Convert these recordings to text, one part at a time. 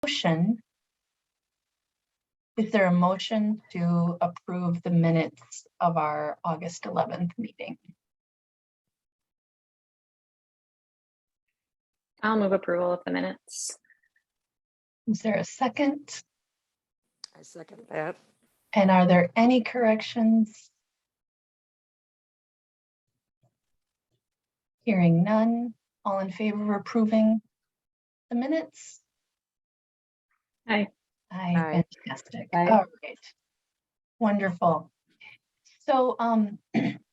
motion. Is there a motion to approve the minutes of our August 11th meeting? I'll move approval of the minutes. Is there a second? I second that. And are there any corrections? Hearing none, all in favor of approving the minutes? Aye. Aye, Aye. fantastic. Aye. All right. Wonderful. So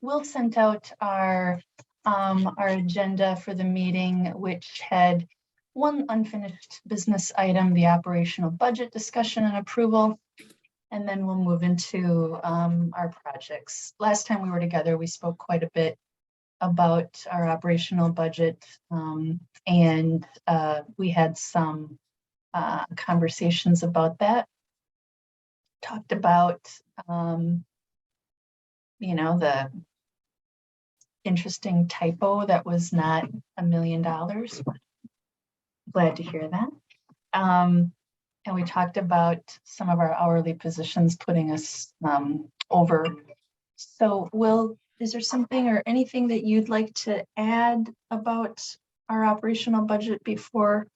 we'll send out our agenda for the meeting, which had one unfinished business item, the operational budget discussion and approval. And then we'll move into our projects. Last time we were together, we spoke quite a bit about our operational budget, and we had some conversations about that. Talked about, the interesting typo that was not $1 million. Glad to hear that. And we talked about some of our hourly positions putting us over. So is there something or anything that you'd like to add about our operational budget before,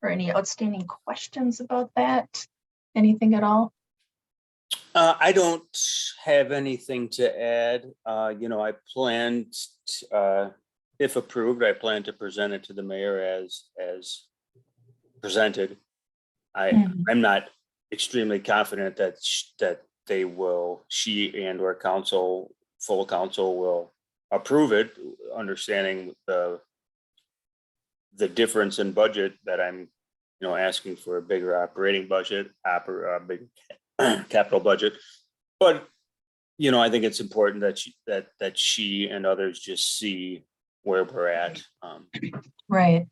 or any outstanding questions about that? Anything at all? I don't have anything to add. I planned, if approved, I plan to present it to the mayor as presented. I'm not extremely confident that they will, she and or full council will approve it, understanding the difference in budget that I'm, asking for a bigger operating budget, big capital budget. But, I think it's important that she and others just see where we're at. Right.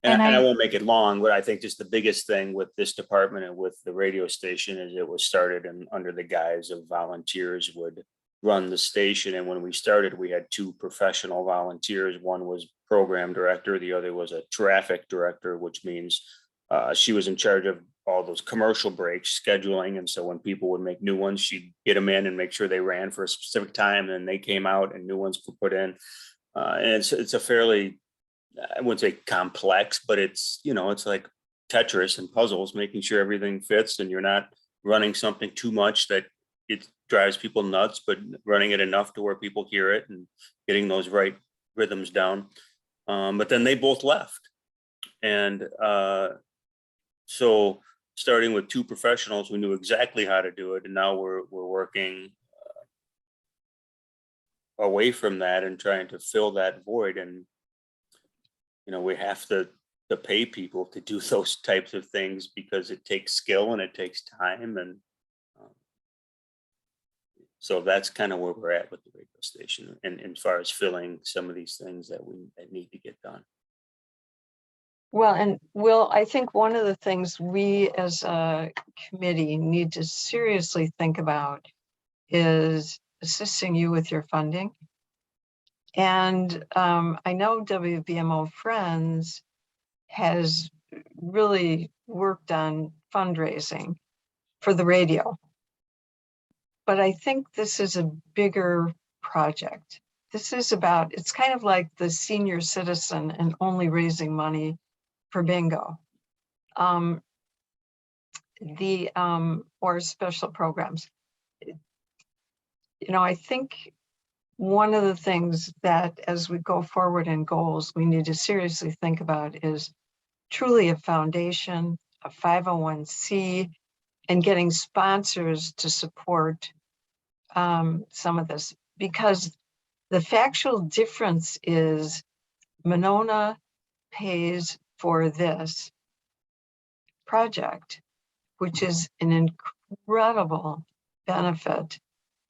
And I won't make it long, but I think just the biggest thing with this department and with the radio station is it was started under the guise of volunteers would run the station. And when we started, we had two professional volunteers. One was program director, the other was a traffic director, which means she was in charge of all those commercial breaks, scheduling. And so when people would make new ones, she'd get them in and make sure they ran for a specific time, and they came out and new ones were put in. And it's a fairly, I wouldn't say complex, but it's, it's like Tetris and puzzles, making sure everything fits and you're not running something too much that it drives people nuts, but running it enough to where people hear it and getting those right rhythms down. But then they both left. And so starting with two professionals who knew exactly how to do it, and now we're working away from that and trying to fill that void. And we have to pay people to do those types of things because it takes skill and it takes time. And so that's kind of where we're at with the radio station, and as far as filling some of these things that need to get done. Well, and Will, I think one of the things we as a committee need to seriously think about is assisting you with your funding. And I know WVMO Friends has really worked on fundraising for the radio. But I think this is a bigger project. This is about, it's kind of like the senior citizen and only raising money for bingo. Or special programs. I think one of the things that as we go forward in goals, we need to seriously think about is truly a foundation, a 501c, and getting sponsors to support some of this, because the factual difference is Monona pays for this project, which is an incredible benefit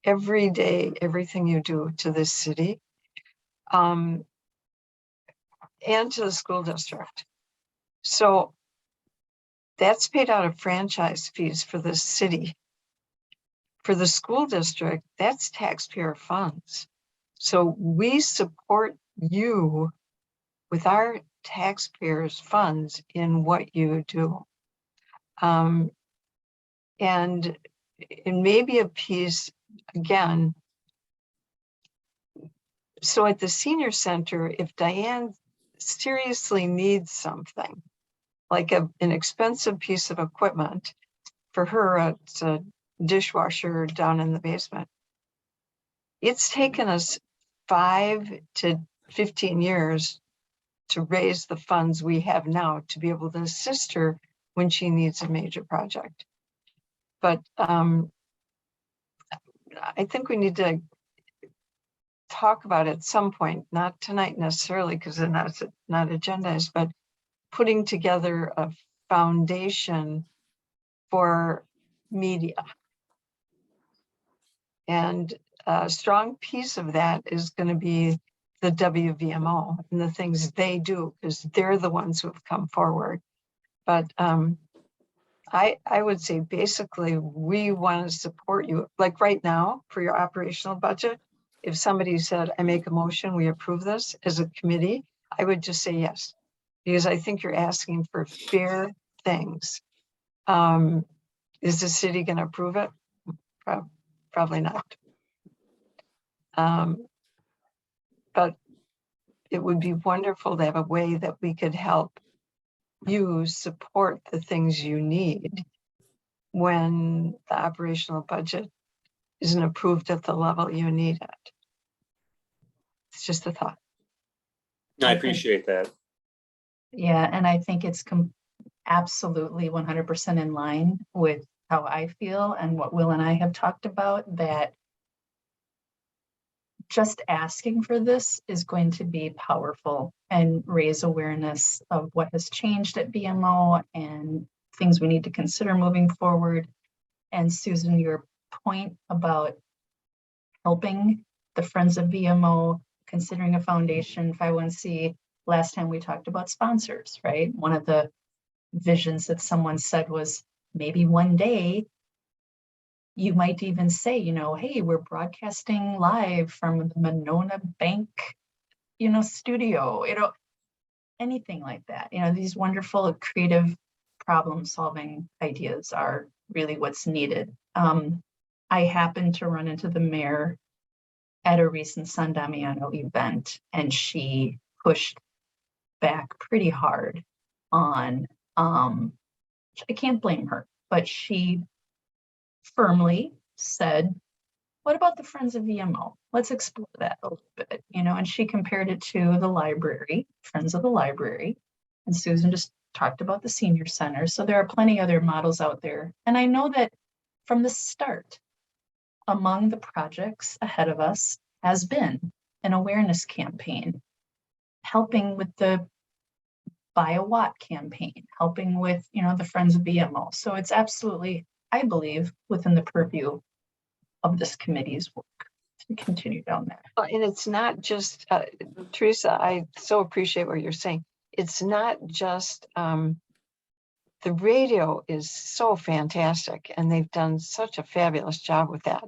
every day, everything you do to this city and to the school district. So that's paid out of franchise fees for the city. For the school district, that's taxpayer funds. So we support you with our taxpayers' funds in what you do. And it may be a piece, again, so at the senior center, if Diane seriously needs something, like an expensive piece of equipment, for her, it's a dishwasher down in the basement. It's taken us 5 to 15 years to raise the funds we have now to be able to assist her when she needs a major project. But I think we need to talk about it at some point, not tonight necessarily, because then that's not agendized, but putting together a foundation for media. And a strong piece of that is going to be the WVMO and the things they do, because they're the ones who have come forward. But I would say basically we want to support you. Like right now for your operational budget, if somebody said, I make a motion, we approve this as a committee, I would just say yes, because I think you're asking for fair things. Is the city going to approve it? Probably not. But it would be wonderful to have a way that we could help you support the things you need when the operational budget isn't approved at the level you need it. It's just a thought. I appreciate that. Yeah, and I think it's absolutely 100% in line with how I feel and what Will and I have talked about, that just asking for this is going to be powerful and raise awareness of what has changed at VMO and things we need to consider moving forward. And Susan, your point about helping the Friends of VMO, considering a foundation, 501c, last time we talked about sponsors, right? One of the visions that someone said was maybe one day you might even say, you know, hey, we're broadcasting live from the Monona Bank, you know, studio, you know, anything like that. You know, these wonderful creative problem solving ideas are really what's needed. I happened to run into the mayor at a recent San Damiano event, and she pushed back pretty hard on, I can't blame her, but she firmly said, what about the Friends of VMO? Let's explore that a little bit, you know, and she compared it to the library, Friends of the Library, and Susan just talked about the senior center. So there are plenty other models out there. And I know that from the start, among the projects ahead of us has been an awareness campaign, helping with the Buy a Watt campaign, helping with, you know, the Friends of VMO. So it's absolutely, I believe, within the purview of this committee's work to continue down that. And it's not just, Teresa, I so appreciate what you're saying. It's not just, the radio is so fantastic and they've done such a fabulous job with that.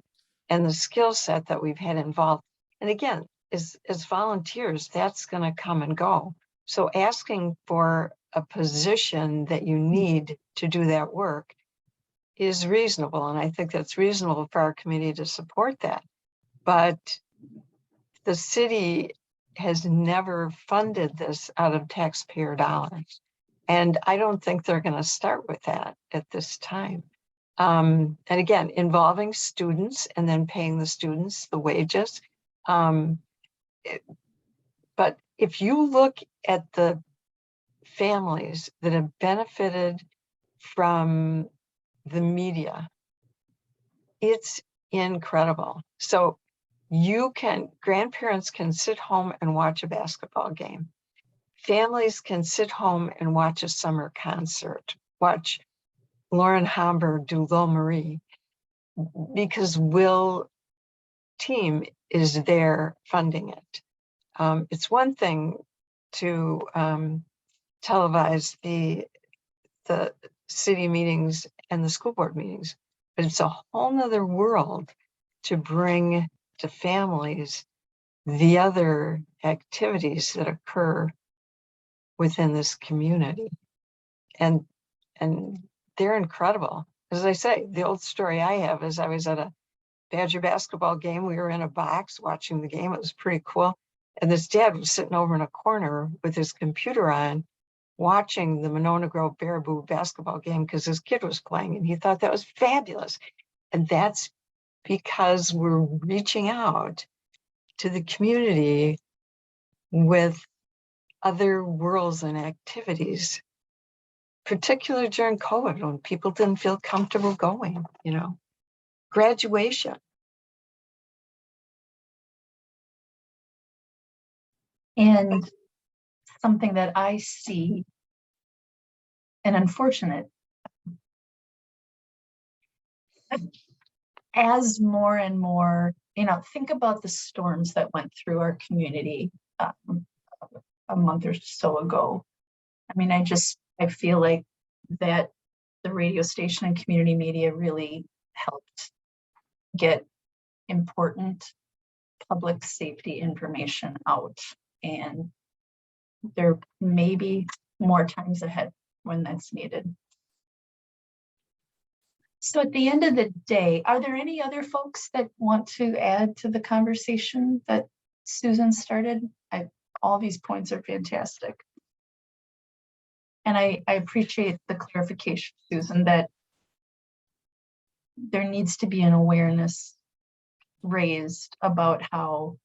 And the skill set that we've had involved. And again, as volunteers, that's going to come and go. So asking for a position that you need to do that work is reasonable. And I think that's reasonable for our committee to support that. But the city has never funded this out of taxpayer dollars. And I don't think they're going to start with that at this time. And again, involving students and then paying the students the wages. But if you look at the families that have benefited from the media, it's incredible. So grandparents can sit home and watch a basketball game. Families can sit home and watch a summer concert, watch Lauren Homburg do Lil Marie, because Will team is there funding it. It's one thing to televise the city meetings and the school board meetings, but it's a whole nother world to bring to families the other activities that occur within this community. And they're incredible. As I say, the old story I have is I was at a Badger basketball game. We were in a box watching the game. It was pretty cool. And this dad was sitting over in a corner with his computer on, watching the Monona Grove Baraboo basketball game because his kid was playing and he thought that was fabulous. And that's because we're reaching out to the community with other worlds and activities, particularly during COVID when people didn't feel comfortable going, graduation. And something that I see, and unfortunate, as more and more, think about the storms that went through our community a month or so ago. I mean, I feel like that the radio station and community media really helped get important public safety information out. And there may be more times ahead when that's needed. So at the end of the day, are there any other folks that want to add to the conversation that Susan started? All these points are fantastic. And I appreciate the clarification, Susan, that there needs to be an awareness raised about how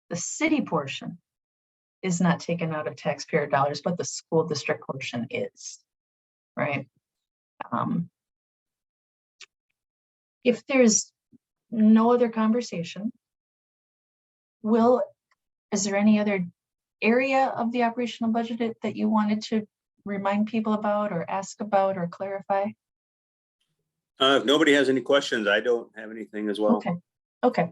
the city portion is not taken out of taxpayer dollars, but the school district portion is, right? If there's no other conversation, is there any other area of the operational budget that you wanted to remind people about or ask about or clarify? If nobody has any questions, I don't have anything as well. Okay.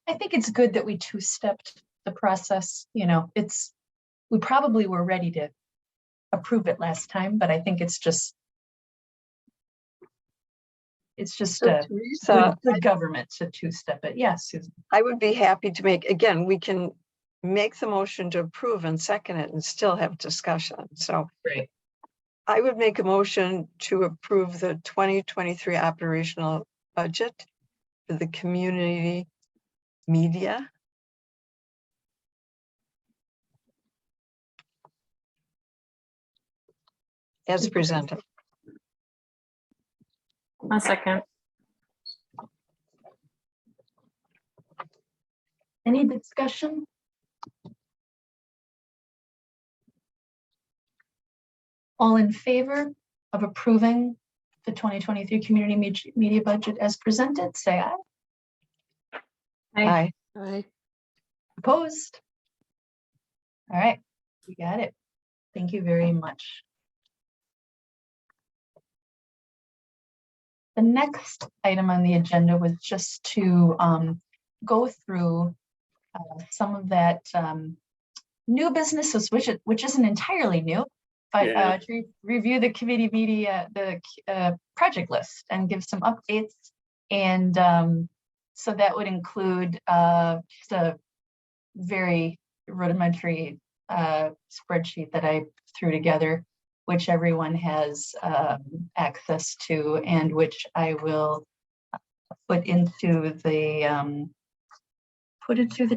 I think it's good that we two-stepped the process. We probably were ready to approve it last time, but I think it's just Teresa, good government to two-step it. Yes, Susan. I would be happy to we can make the motion to approve and second it and still have discussion. So Great. I would make a motion to approve the 2023 operational budget for the community media. As presented. A second. Any discussion? All in favor of approving the 2023 community media budget as presented, say aye. Aye. Aye. Opposed? All right, we got it. Thank you very much. The next item on the agenda was just to go through some of that new businesses, which isn't entirely new, but Yeah. to review the committee media, the project list and give some updates. And so that would include just a very rudimentary spreadsheet that I threw together, which everyone has access to, and which I will put into the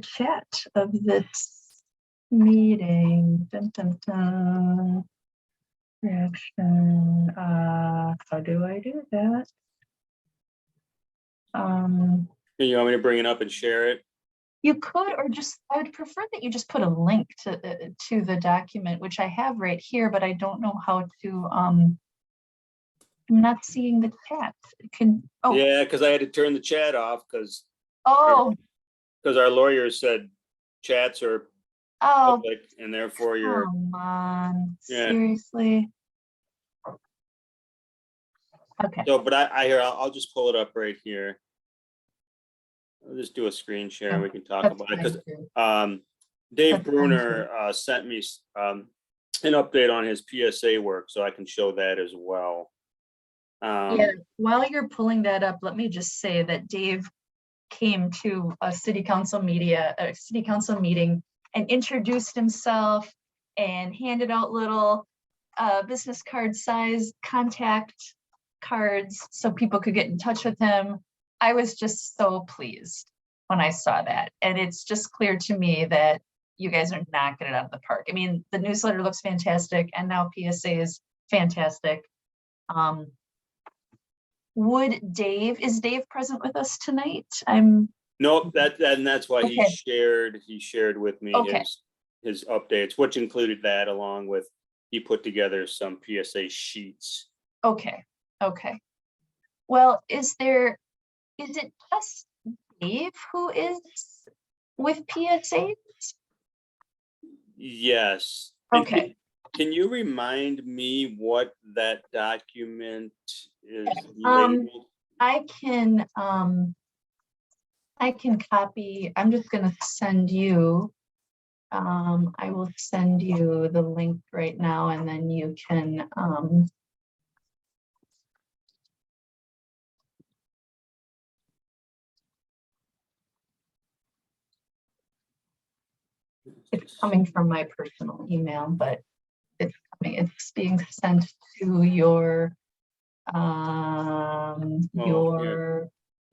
chat of this meeting. Dun, dun, dun. Reaction. How do I do that? You want me to bring it up and share it? You could, or I would prefer that you just put a link to the document, which I have right here, but I don't know how to, I'm not seeing the chat. Yeah, because I had to turn the chat off because our lawyers said chats are public and therefore you're. Come on, Yeah. seriously. Okay. So, but I'll just pull it up right here. I'll just do a screen share and we can talk about it because Dave That's fine, Bruner sent me an update on his PSA work, so I can show that as well. Yeah, while you're pulling that up, let me just say that Dave came to a city council meeting and introduced himself and handed out little business card size contact cards so people could get in touch with him. I was just so pleased when I saw that. And it's just clear to me that you guys are knocking it out of the park. I mean, the newsletter looks fantastic and now PSA is fantastic. Is Dave present with us tonight? Nope, and that's why Okay. he shared with me Okay. his updates, which included that along with, he put together some PSA sheets. Okay. Well, is it just Dave who is with PSA? Yes. And Okay. Can you remind me what that document is labeled? I can copy, I'm just gonna send you, I will send you the link right now and then you can, it's coming from my personal email, but it's being sent to your, you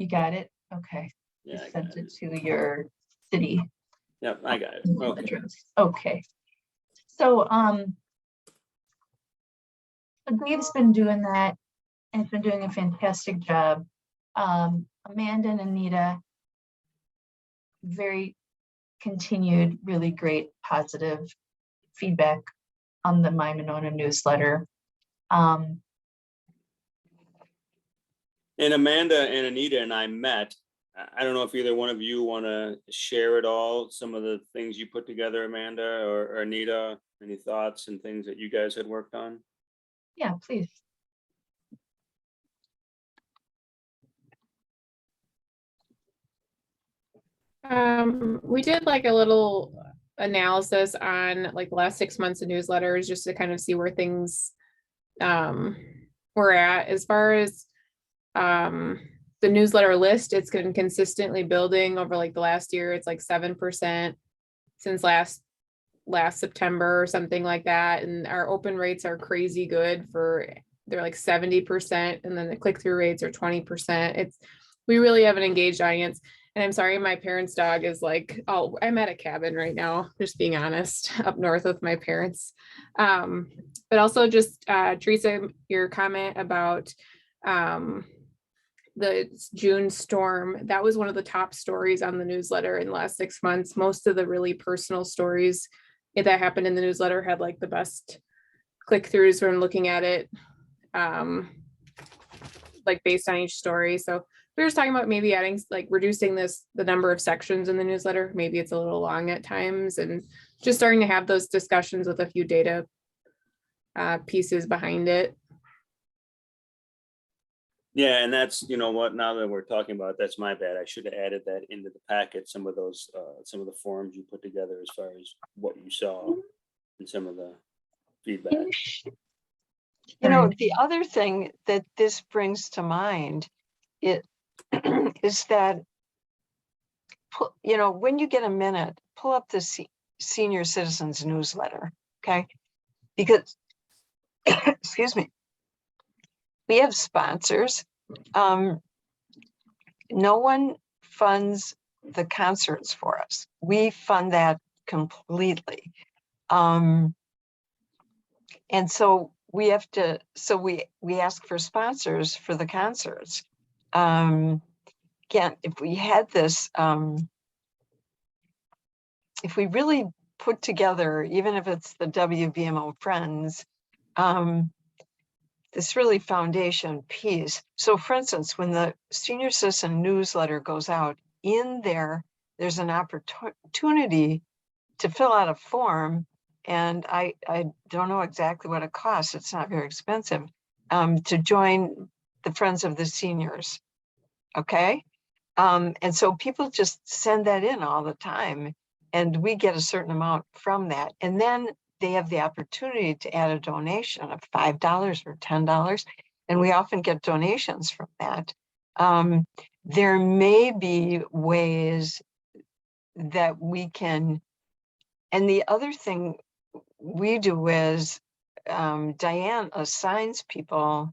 got it? Okay. Yeah, I Just got sent it it. to your city Yep, I got it. email Okay. address. Okay. So, Dave's been doing that and has been doing a fantastic job. Amanda and Anita, very continued, really great positive feedback on the My Monona newsletter. And Amanda and Anita and I met. I don't know if either one of you want to share at all, some of the things you put together, Amanda or Anita, any thoughts and things that you guys had worked on? Yeah, please. We did like a little analysis on like the last 6 months of newsletters just to kind of see where things were at. As far as the newsletter list, it's been consistently building over like the last year. It's like 7% since last September or something like that. And our open rates are crazy good they're like 70%, and then the click-through rates are 20%. We really have an engaged audience. And I'm sorry, my parents' dog is like, oh, I'm at a cabin right now, just being honest, up north with my parents. But also just Teresa, your comment about the June storm, that was one of the top stories on the newsletter in the last 6 months. Most of the really personal stories that happened in the newsletter had like the best click-throughs from looking at it, like based on each story. So we were just talking about maybe adding, like reducing the number of sections in the newsletter. Maybe it's a little long at times, and just starting to have those discussions with a few data pieces behind it. Yeah, and that's, you know what, now that we're talking about it, that's my bad. I should have added that into the packet, some of those, some of the forms you put together as far as what you saw and some of the feedback. You know, the other thing that this brings to mind is that, you know, when you get a minute, pull up the Senior Citizens newsletter, okay? Because, excuse me, we have sponsors. No one funds the concerts for us. We fund that completely. And so we have to, we ask for sponsors for the concerts. Again, if we had this, if we really put together, even if it's the WVMO Friends, this really foundation piece. So for instance, when the Senior Citizen newsletter goes out, in there's an opportunity to fill out a form. And I don't know exactly what it costs. It's not very expensive, to join the Friends of the Seniors. Okay. And so people just send that in all the time, and we get a certain amount from that. And then they have the opportunity to add a donation of $5 or $10. And we often get donations from that. There may be ways that we can, and the other thing we do is Diane assigns people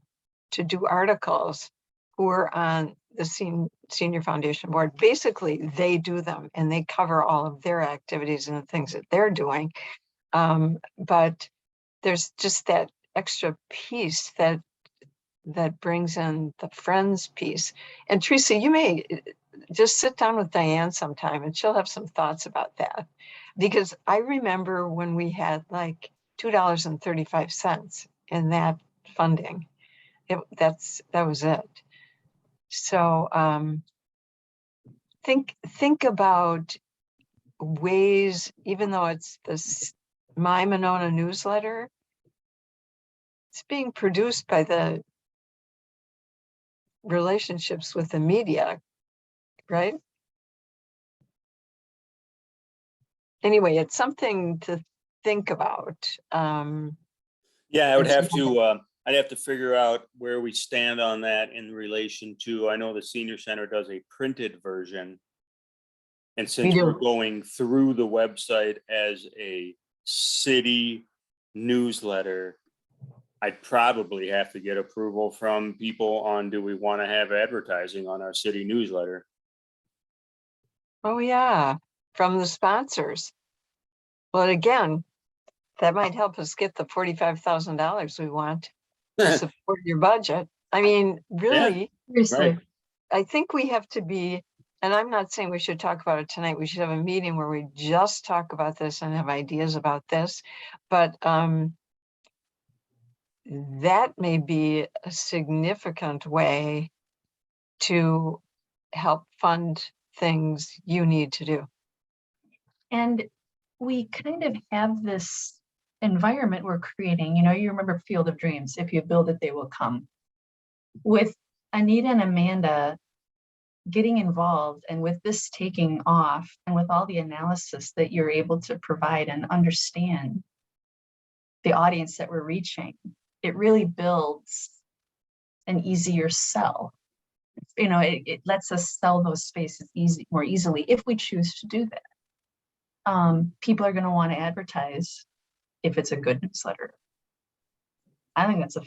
to do articles who are on the senior foundation board. Basically, they do them and they cover all of their activities and the things that they're doing. But there's just that extra piece that brings in the friends piece. And Teresa, you may just sit down with Diane sometime and she'll have some thoughts about that. Because I remember when we had like $2.35 in that funding. That was it. So think about ways, even though it's this My Monona newsletter, it's being produced by the relationships with the media, right? Anyway, it's something to think about. Yeah, I would And have so- to, I'd have to figure out where we stand on that in relation to, I know the senior center does a printed version. And since do. we're going through the website as a city newsletter, I'd probably have to get approval from people on, do we want to have advertising on our city newsletter? Oh, yeah, from the sponsors. But again, that might help us get the $45,000 we want to support your budget. I mean, really, Seriously, Right. I think we have to be, and I'm not saying we should talk about it tonight. We should have a meeting where we just talk about this and have ideas about this. But that may be a significant way to help fund things you need to do. and we kind of have this environment we're creating, you know, you remember Field of Dreams, if you build it, they will come. With Anita and Amanda getting involved and with this taking off and with all the analysis that you're able to provide and understand the audience that we're reaching, it really builds an easier sell. You know, it lets us sell those spaces more easily if we choose to do that. People are going to want to advertise if it's a good newsletter. I think that's a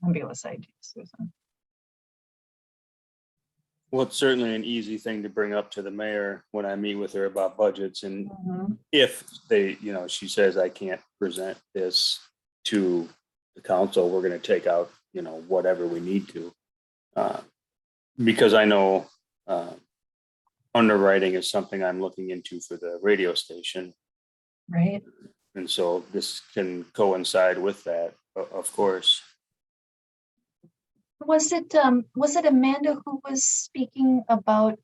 fabulous idea, Susan. Well, it's certainly an easy thing to bring up to the mayor when I meet with her about budgets, and if they, you know, she says, I can't present this to the council, we're gonna take out, you know, whatever we need to. Because I know underwriting is something I'm looking into for the radio station. Right? And so this can coincide with that, of course. Was it Amanda who was speaking about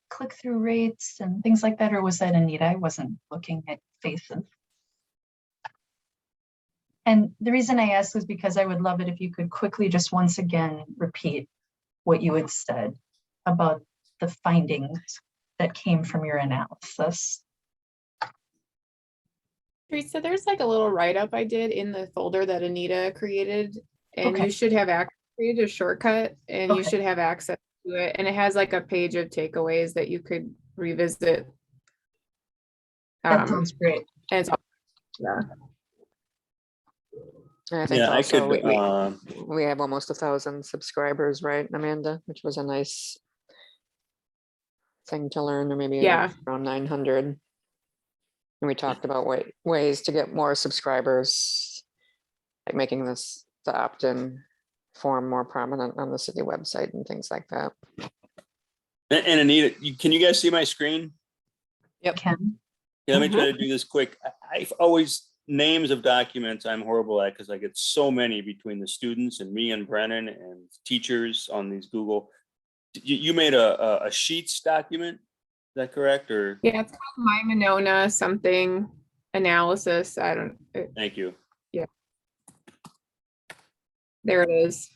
click-through rates and things like that, or was that Anita? I wasn't looking at faces. And the reason I asked was because I would love it if you could quickly just once again repeat what you had said about the findings that came from your analysis. Teresa, there's like a little write-up I did in the folder that Anita created, and Okay. you should have created a shortcut and you Okay. should have access to it. And it has like a page of takeaways that you could revisit. That sounds great. And it's all, yeah. And I think Yeah, I also could, we have almost 1,000 subscribers, right, Amanda? Which was a nice thing to learn, or maybe Yeah. around 900. And we talked about ways to get more subscribers, like making this the opt-in form more prominent on the city website and things like that. and Anita, can you guys see my screen? Ken? Yeah, let me try to do this quick. I've always, names of documents I'm horrible at because I get so many between the students and me and Brennan and teachers on these Google. You made a Sheets document, is that correct? Or, Yeah, it's called My Monona something analysis. I don't, thank you. there it is.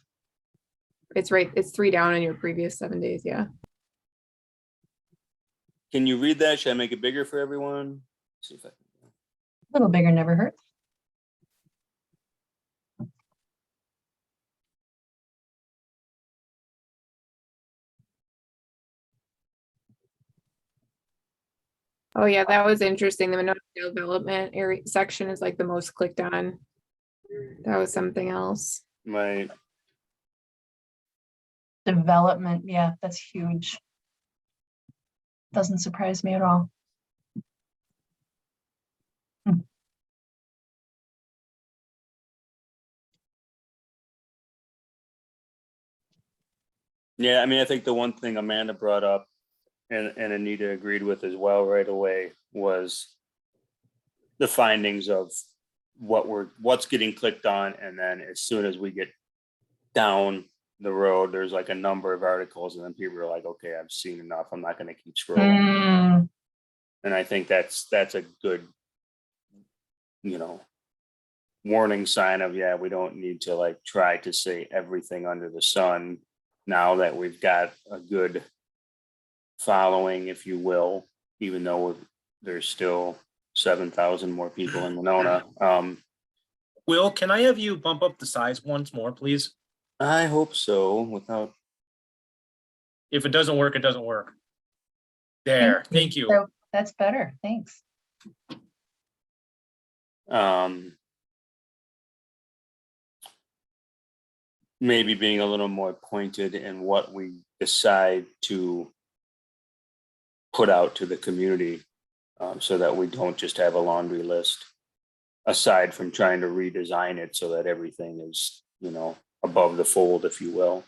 It's right, it's 3 down in your previous 7 days, yeah. Can you read that? Should I make it bigger for everyone? See if I can. A little bigger never hurts. Oh yeah, that was interesting. The Monona development area section is like the most clicked on That was something else. Right. Development, yeah, that's huge. Doesn't surprise me at all. Yeah, I mean, I think the one thing Amanda brought up and Anita agreed with as well right away was the findings of what's getting clicked on. And then as soon as we get down the road, there's like a number of articles and then people are like, okay, I've seen enough. I'm not going to keep scrolling. Mm, And I think that's a good, warning sign of, yeah, we don't need to like try to say everything under the sun now that we've got a good following, if you will, even though there's still 7,000 more people in Winona. Will, can I have you bump up the size once more, please? I hope so without, If it doesn't work, it doesn't work. There, thank you. So that's better, thanks. maybe being a little more pointed in what we decide to put out to the community, so that we don't just have a laundry list, aside from trying to redesign it so that everything is, above the fold, if you will.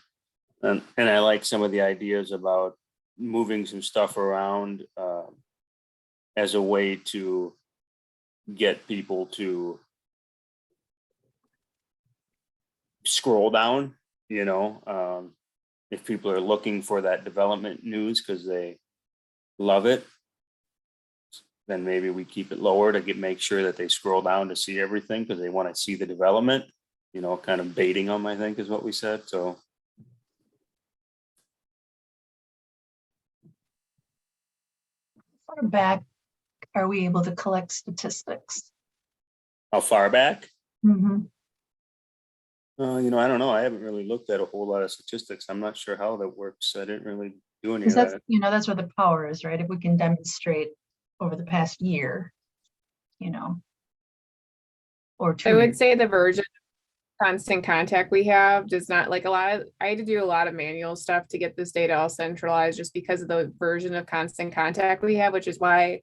And I like some of the ideas about moving some stuff around as a way to get people to scroll down, if people are looking for that development news because they love it, then maybe we keep it lower to make sure that they scroll down to see everything because they want to see the development, kind of baiting them, I think is what we said. So Far back are we able to collect statistics? how far back? Mhm. I don't know. I haven't really looked at a whole lot of statistics. I'm not sure how that works. I didn't really do any Because of that's, that. that's where the power is, right? If we can demonstrate over the past year, or 2 I would years. say the version of constant contact we have does not like I had to do a lot of manual stuff to get this data all centralized just because of the version of constant contact we have, which is why,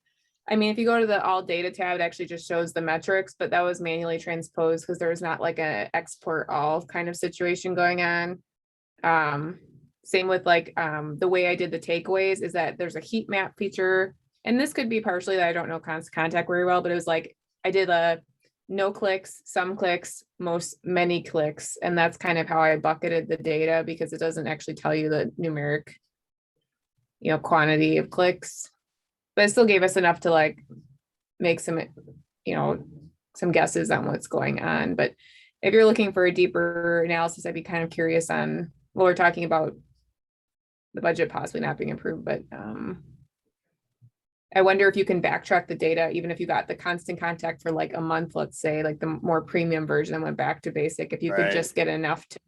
if you go to the all data tab, it actually just shows the metrics, but that was manually transposed because there was not like a export all kind of situation going on. Same with the way I did the takeaways is that there's a heat map feature, and this could be partially that I don't know constant contact very well, but it was like I did a no clicks, some clicks, many clicks, and that's kind of how I bucketed the data because it doesn't actually tell you the numeric, quantity of clicks, but it still gave us enough to make some, some guesses on what's going on. But if you're looking for a deeper analysis, I'd be kind of curious on, well, we're talking about the budget possibly not being approved, but I wonder if you can backtrack the data, even if you got the constant contact for like a month, let's say, like the more premium version and went back to basic, if you could Right. just get enough to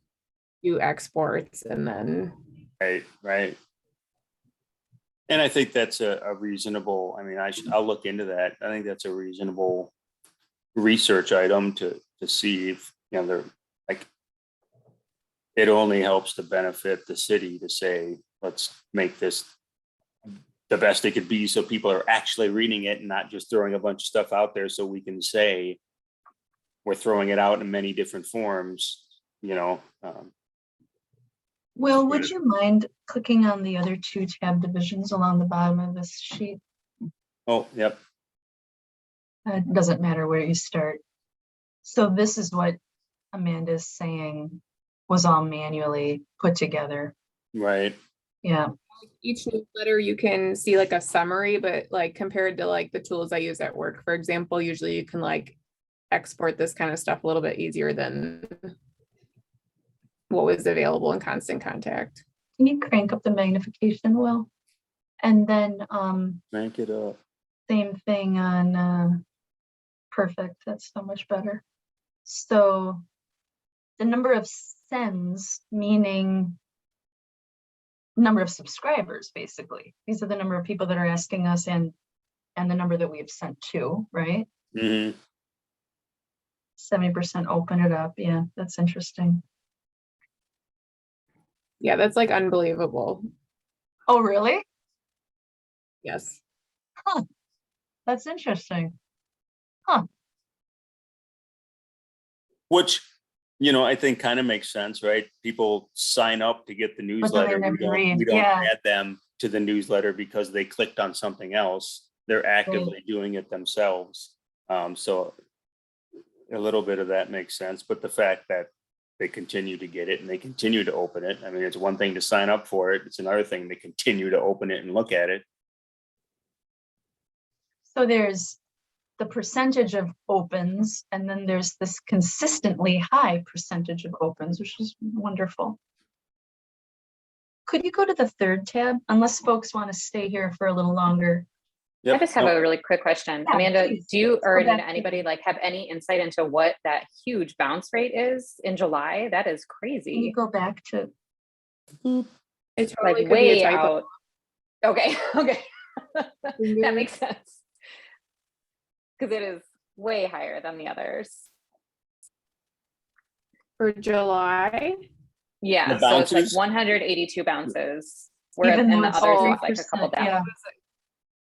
do exports and then. Right. And I think that's a reasonable, I'll look into that. I think that's a reasonable research item to see if, they're like, it only helps to benefit the city to say, let's make this the best it could be so people are actually reading it and not just throwing a bunch of stuff out there so we can say we're throwing it out in many different forms, Will, would you mind clicking on the other 2 tab divisions along the bottom of this sheet? Oh, yep. It doesn't matter where you start. So this is what Amanda's saying was all manually put together. Right. Yeah. Each newsletter you can see like a summary, but like compared to like the tools I use at work, for example, usually you can like export this kind of stuff a little bit easier than what was available in constant contact. Can you crank up the magnification, Will? And then Crank it up. same thing on perfect. That's so much better. So the number of sends, meaning number of subscribers, basically. These are the number of people that are asking us and the number that we have sent to, right? Mm-hmm. 70% open it up. Yeah, that's interesting. Yeah, that's like unbelievable. Oh, really? Yes. That's interesting. Which, I think kind of makes sense, right? People sign up to get the But then they newsletter. never read. We don't Yeah. add them to the newsletter because they clicked on something else. They're actively doing it themselves. So a little bit of that makes sense, but the fact that they continue to get it and they continue to open it. I mean, it's one thing to sign up for it. It's another thing to continue to open it and look at it. So there's the percentage of opens, and then there's this consistently high percentage of opens, which is wonderful. Could you go to the third tab, unless folks want to stay here for a little longer? Yep. I just have a really quick question. Yeah, Amanda, please. do you Let's go or back did to- anybody like have any insight into what that huge bounce rate is in July? That is Can you crazy. go back to, It totally Like could be a way typo. out. Okay, okay. That Mhm. makes sense. Because it is way higher than the others. For July. Yeah, The so it's like bounces? 182 bounces. Whereas even in though the it's others, all it's like a couple 3%, down. yeah.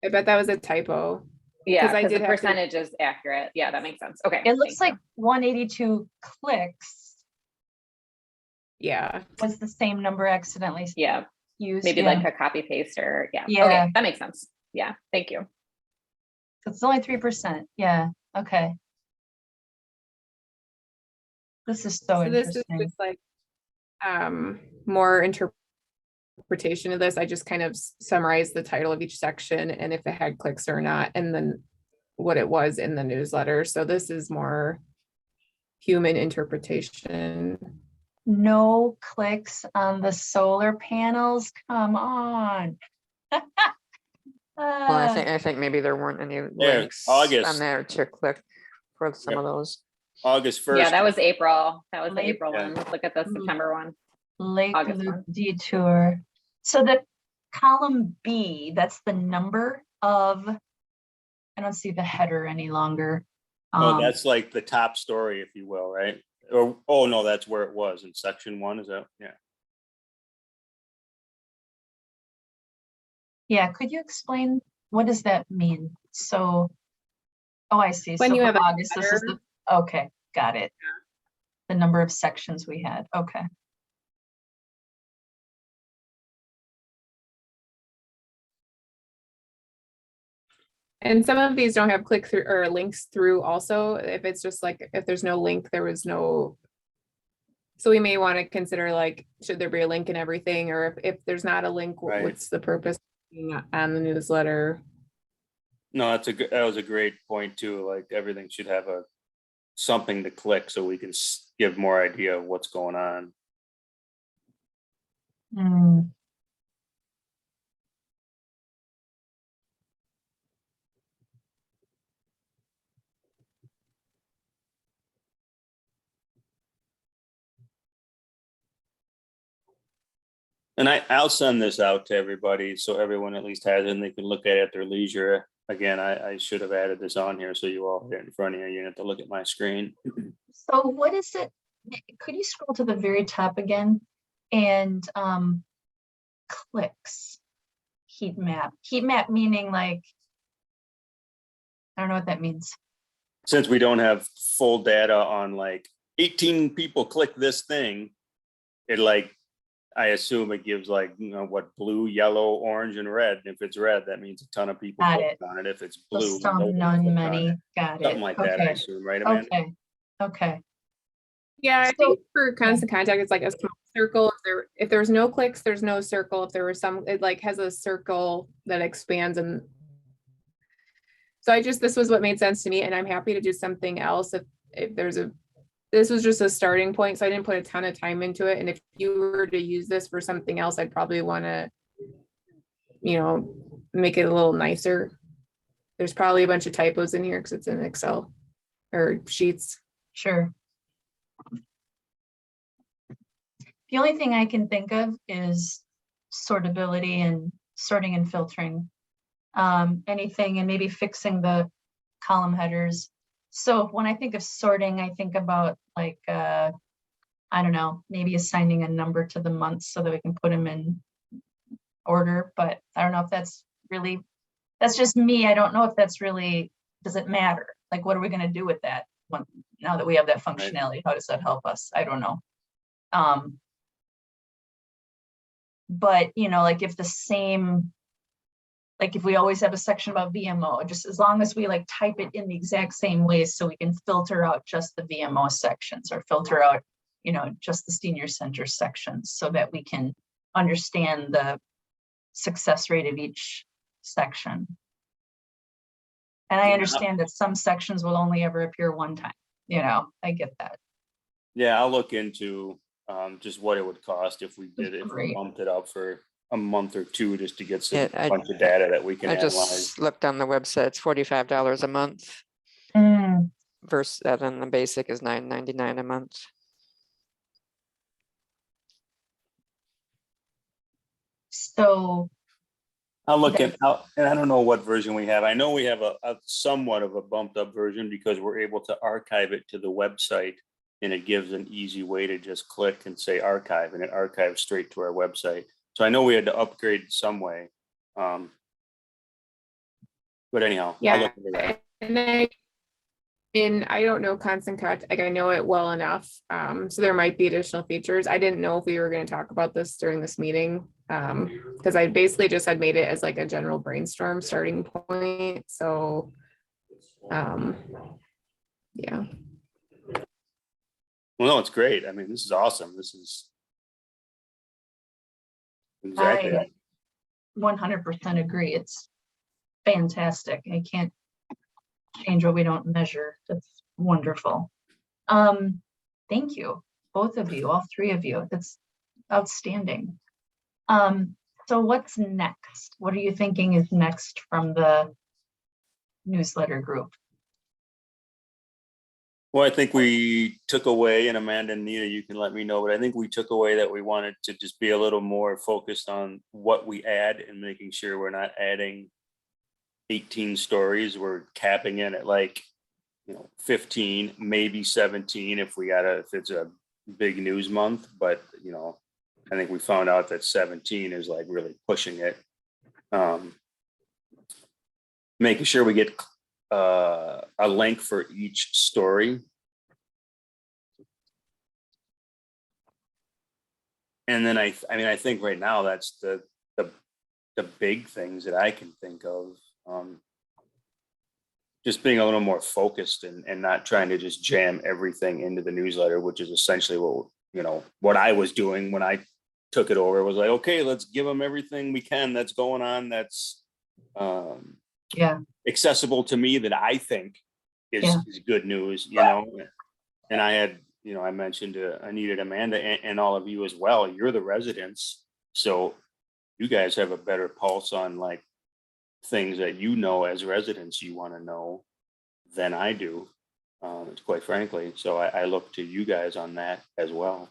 I bet that was a typo. Yeah, 'Cause I because the did have to- percentage is accurate. Yeah, that makes sense. Okay. It looks thank like 182 clicks Yeah. was the same number accidentally you. Yeah, used. maybe yeah. like a copy paste or yeah. Yeah. Okay, that makes sense. Yeah, thank you. So it's only 3%. Yeah, okay. This is so So this is interesting. just like more interpretation of this. I just kind of summarized the title of each section and if it had clicks or not, and then what it was in the newsletter. So this is more human interpretation. No clicks on the solar panels. Come on. Well, I think maybe there weren't any links on August. there to click for some Yep. of those. August 1st. Yeah, that was April. That was the Late- April Yeah. one. Let's look at the Mm. September one. Lake August Loop one. detour. So the column B, that's the number of, I don't see the header any longer. Oh, that's like the top story, if you will, right? Or, oh, no, that's where it was in section 1, is that? Yeah. Yeah, could you explain, what does that mean? So, oh, I see. When So you for have a August, this is header. the, okay, got it. The number of sections we had, okay. And some of these don't have click through or links through also. If it's just like, if there's no link, there was no. So we may want to consider like, should there be a link and everything? Or if there's not a link, Right. what's the purpose of being on the newsletter? No, that was a great point too. Like everything should have something to click so we can give more idea of what's going on. Hmm. And I'll send this out to everybody so everyone at least has it and they can look at it at their leisure. Again, I should have added this on here so you all have it in front of you. You have to look at my screen. So what is it? Could you scroll to the very top again? And clicks, heat map meaning like, I don't know what that means. Since we don't have full data on like 18 people click this thing, it like, I assume it gives like, what, blue, yellow, orange, and red. If it's red, that means a ton of people Got clicked on it. If it's So blue, some, nobody none, clicked on many, it. got it. Something like that, I Okay, assume, right, Amanda? okay. Yeah, I So- think for constant contact, it's like a small circle. If there's no clicks, there's no circle. If there were some, it like has a circle that expands and. So this was what made sense to me, and I'm happy to do something else if there's this was just a starting point, so I didn't put a ton of time into it. And if you were to use this for something else, I'd probably want to, make it a little nicer. There's probably a bunch of typos in here because it's in Excel or Sheets. Sure. The only thing I can think of is sortability and sorting and filtering. Anything and maybe fixing the column headers. So when I think of sorting, I think about like, I don't know, maybe assigning a number to the months so that we can put them in order, but I don't know if that's really, that's just me. I don't know if that's really, does it matter? Like, what are we gonna do with that one, now that we have that functionality? How does that help us? I don't know. But you know, like if the same, like if we always have a section about VMO, just as long as we like type it in the exact same ways so we can filter out just the VMO sections or filter out, you know, just the senior center sections so that we can understand the success rate of each section. And I Yeah. understand that some sections will only ever appear one time, you know, I get that. Yeah, I'll look into just what it would cost if we did, if we Great. bumped it up for a month or two, just to get some Yeah, I- bunch of data that we can I analyze. just looked on the website, it's $45 a month Mm, versus, and then the basic is $9.99 a month. so, I'll look at, and I don't know what version we have. I know we have a somewhat of a bumped up version because we're able to archive it to the website. And it gives an easy way to just click and say archive, and it archives straight to our website. So I know we had to upgrade some way. But anyhow, I'll Yeah, look into that. and I don't know Constant Contact, like I know it well enough. So there might be additional features. I didn't know if we were going to talk about this during this meeting. Because I basically just had made it as like a general brainstorm starting point. So yeah. Well, no, it's great. I mean, this is awesome. This is exactly. I 100% agree. It's fantastic. I can't change what we don't measure. That's wonderful. Thank you, both of you, all three of you. That's outstanding. So what's next? What are you thinking is next from the newsletter group? Well, I think we took away, and Amanda and Nita, you can let me know, but I think we took away that we wanted to just be a little more focused on what we add and making sure we're not adding 18 stories. We're capping in at like, 15, maybe 17 if it's a big news month, but I think we found out that 17 is like really pushing it. Making sure we get a link for each story. And then I think right now that's the big things that I can think of. Just being a little more focused and not trying to just jam everything into the newsletter, which is essentially what I was doing when I took it over. Was like, okay, let's give them everything we can that's going on, that's accessible to me, that I think is good news, And I had, I mentioned Anita and Amanda and all of you as well. You're the residents, so you guys have a better pulse on like things that as residents you want to know than I do, quite frankly. So I look to you guys on that as well.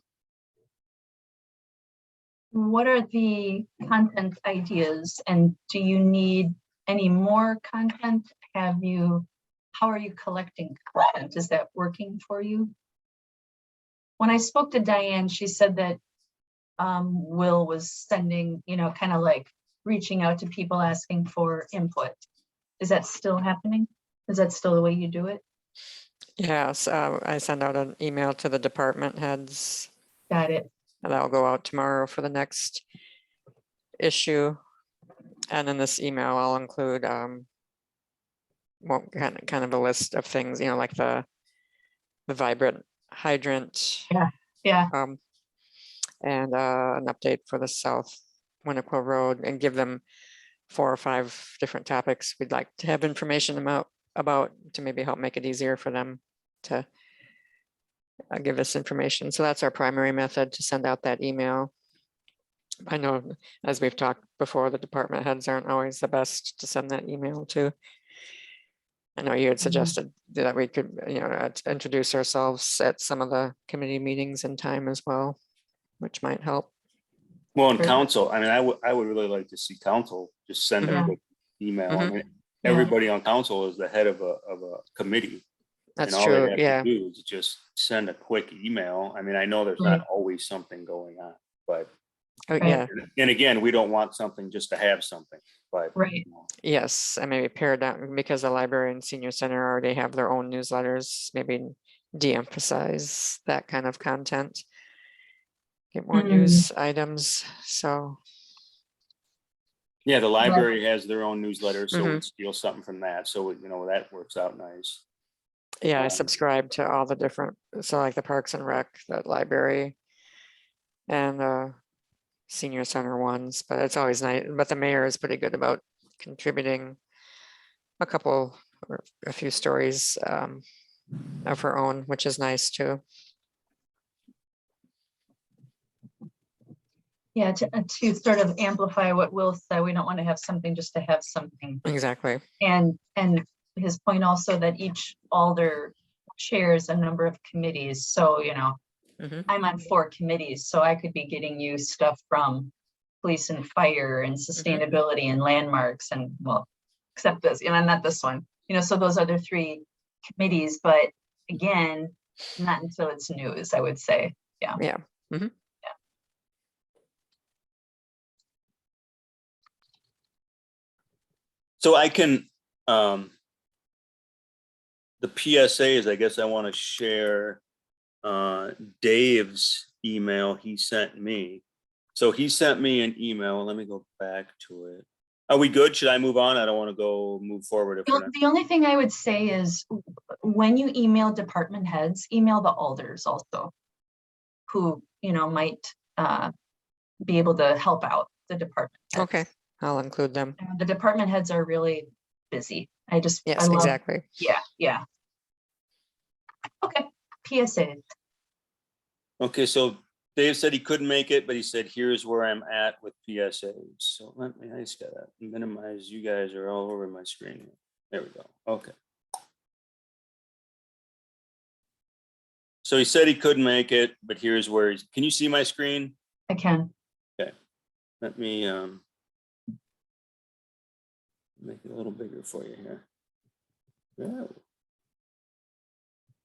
What are the content ideas, and do you need any more content? How are you collecting content? Is that working for you? When I spoke to Diane, she said that Will was sending, kind of like reaching out to people asking for input. Is that still happening? Is that still the way you do it? Yes, I send out an email to the department heads. Got it. And that'll go out tomorrow for the next issue. And in this email, I'll include kind of a list of things, like the vibrant hydrant. Yeah. And an update for the South Winnequa Road, and give them 4 or 5 different topics we'd like to have information about to maybe help make it easier for them to give us information. So that's our primary method, to send out that email. I know, as we've talked before, the department heads aren't always the best to send that email to. I know you had suggested that we could, introduce ourselves at some of the committee meetings in time as well, which might help. Well, in council, I would really like to see council just send a quick email. I mean, everybody on council is the head of a committee. That's And all they true, have to yeah. do is just send a quick email. I mean, I know there's not always something going on, but, Oh, Right. yeah, and again, we don't want something just to have something, but. Right. yes, and maybe pare down, because the library and senior center already have their own newsletters, maybe de-emphasize that kind of content. Get more Mm. news items, so, Yeah, the library has their own newsletter, so we Mhm. steal something from that. So, that works out nice. yeah, I Um, subscribe to all the different, so like the Parks and Rec, the library. And senior center ones, but it's always nice, but the mayor is pretty good about contributing a couple or a few stories of her own, which is nice too. Yeah, to sort of amplify what Will said, we don't want to have something just to have something. Exactly. And his point also that each alder chairs a number of committees. So, Mhm. I'm on 4 committees, so I could be getting you stuff from police and fire and sustainability and landmarks and, well, except this, not this one, so those other 3 committees, but again, not until it's news, I would say. Yeah. Yeah. Mhm. So I can, the PSAs, I guess I want to share Dave's email he sent me. So he sent me an email. Let me go back to it. Are we good? Should I move on? I don't want to move forward if we're not. The only thing I would say is when you email department heads, email the alders also, who, might be able to help out the department heads. Okay, I'll include them. The department heads are really busy. I Yes, love, exactly. yeah. Okay, PSA. Okay, so Dave said he couldn't make it, but he said, here's where I'm at with PSAs. So I just gotta minimize, you guys are all over my screen. There we go, okay. So he said he couldn't make it, but here's where can you see my screen? I can. Let me make it a little bigger for you here. Yeah.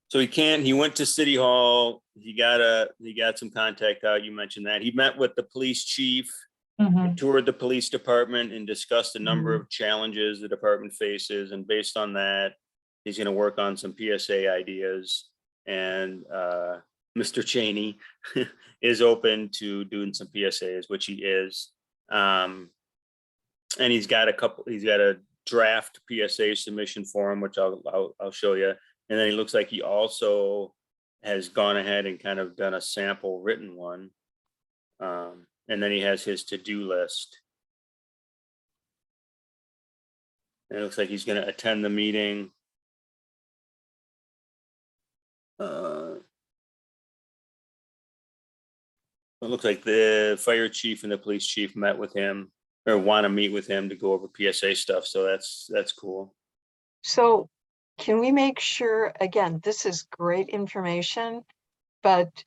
So he went to City Hall, he got some contact out, you mentioned that. He met with the police chief, Mhm. toured the police department and discussed a number of challenges the department faces. And based on that, he's gonna work on some PSA ideas. And Mr. Cheney is open to doing some PSAs, which he is. And he's got a draft PSA submission form, which I'll show you. And then he looks like he also has gone ahead and kind of done a sample written one. And then he has his to-do list. And it looks like he's going to attend the meeting. It looks like the fire chief and the police chief met with him or want to meet with him to go over PSA stuff. So that's cool. So can we make sure, again, this is great information, but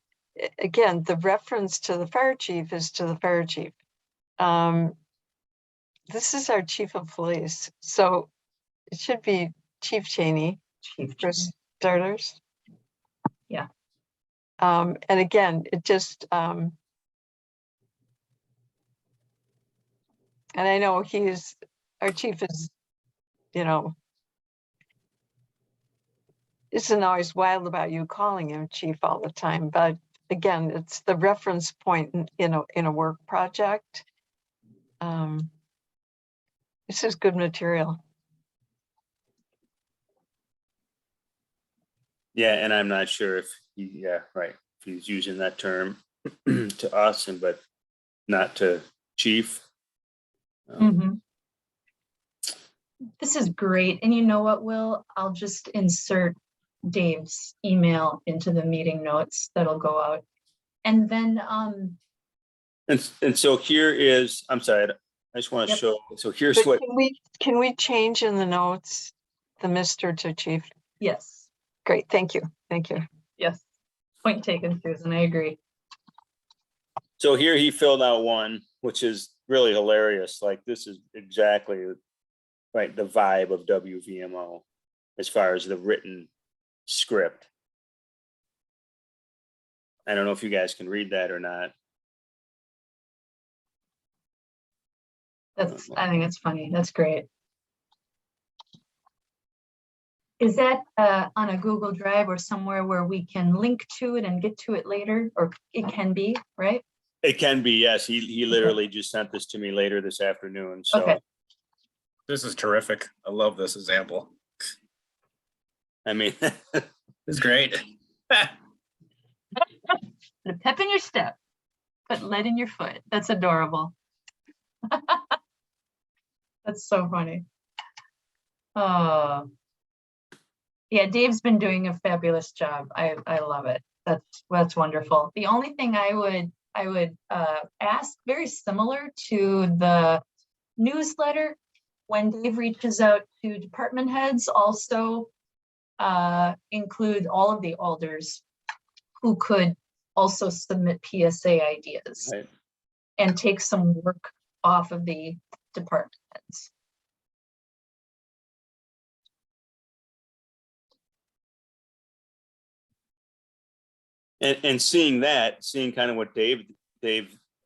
again, the reference to the fire chief is to the fire chief. This is our chief of police, so it should be Chief Cheney for starters. Yeah. And again, it just, and I know our chief is, isn't always wild about you calling him chief all the time, but again, it's the reference point in a work project. This is good material. Yeah, and I'm not sure if if he's using that term to us but not to chief. Mhm. This is great. And you know what, Will? I'll just insert Dave's email into the meeting notes that'll go out. And then, And so here is, I'm sorry, I just want to Yep. show, so here's But what, can we change in the notes, the Mr. to chief? yes, Great, thank you, thank you. yes. Point taken, Susan. I agree. so here he filled out one, which is really hilarious. Like this is exactly right, the vibe of WVMO as far as the written script. I don't know if you guys can read that or not. I think it's funny. That's great. Is that on a Google Drive or somewhere where we can link to it and get to it later? Or it can be, right? It can be, yes. He literally just sent this to me later this afternoon, so. Okay. This is terrific. I love this example. I mean, It's great. Put a pep in your step, put lead in your foot. That's adorable. That's so funny. Oh. Yeah, Dave's been doing a fabulous job. I love it. That's wonderful. The only thing I would ask, very similar to the newsletter, when Dave reaches out to department heads, also include all of the alders who could also submit PSA ideas right. and take some work off of the department heads. And seeing kind of what Dave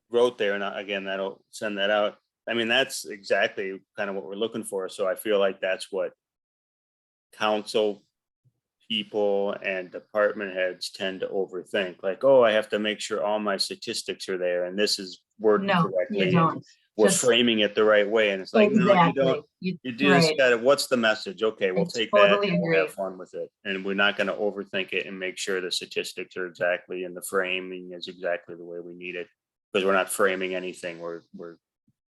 wrote there, and again, that'll send that out. I mean, that's exactly kind of what we're looking for. So I feel like that's what council people and department heads tend to overthink. Like, oh, I have to make sure all my statistics are there and this is worded No, correctly. you and don't. We're Just- framing it the right way. And it's like, no, you Exactly. don't. You just right. gotta, what's the message? Okay, we'll I take totally that and we'll agree. have fun with it. And we're not gonna overthink it and make sure the statistics are exactly and the framing is exactly the way we need it. Because we're not framing anything. We're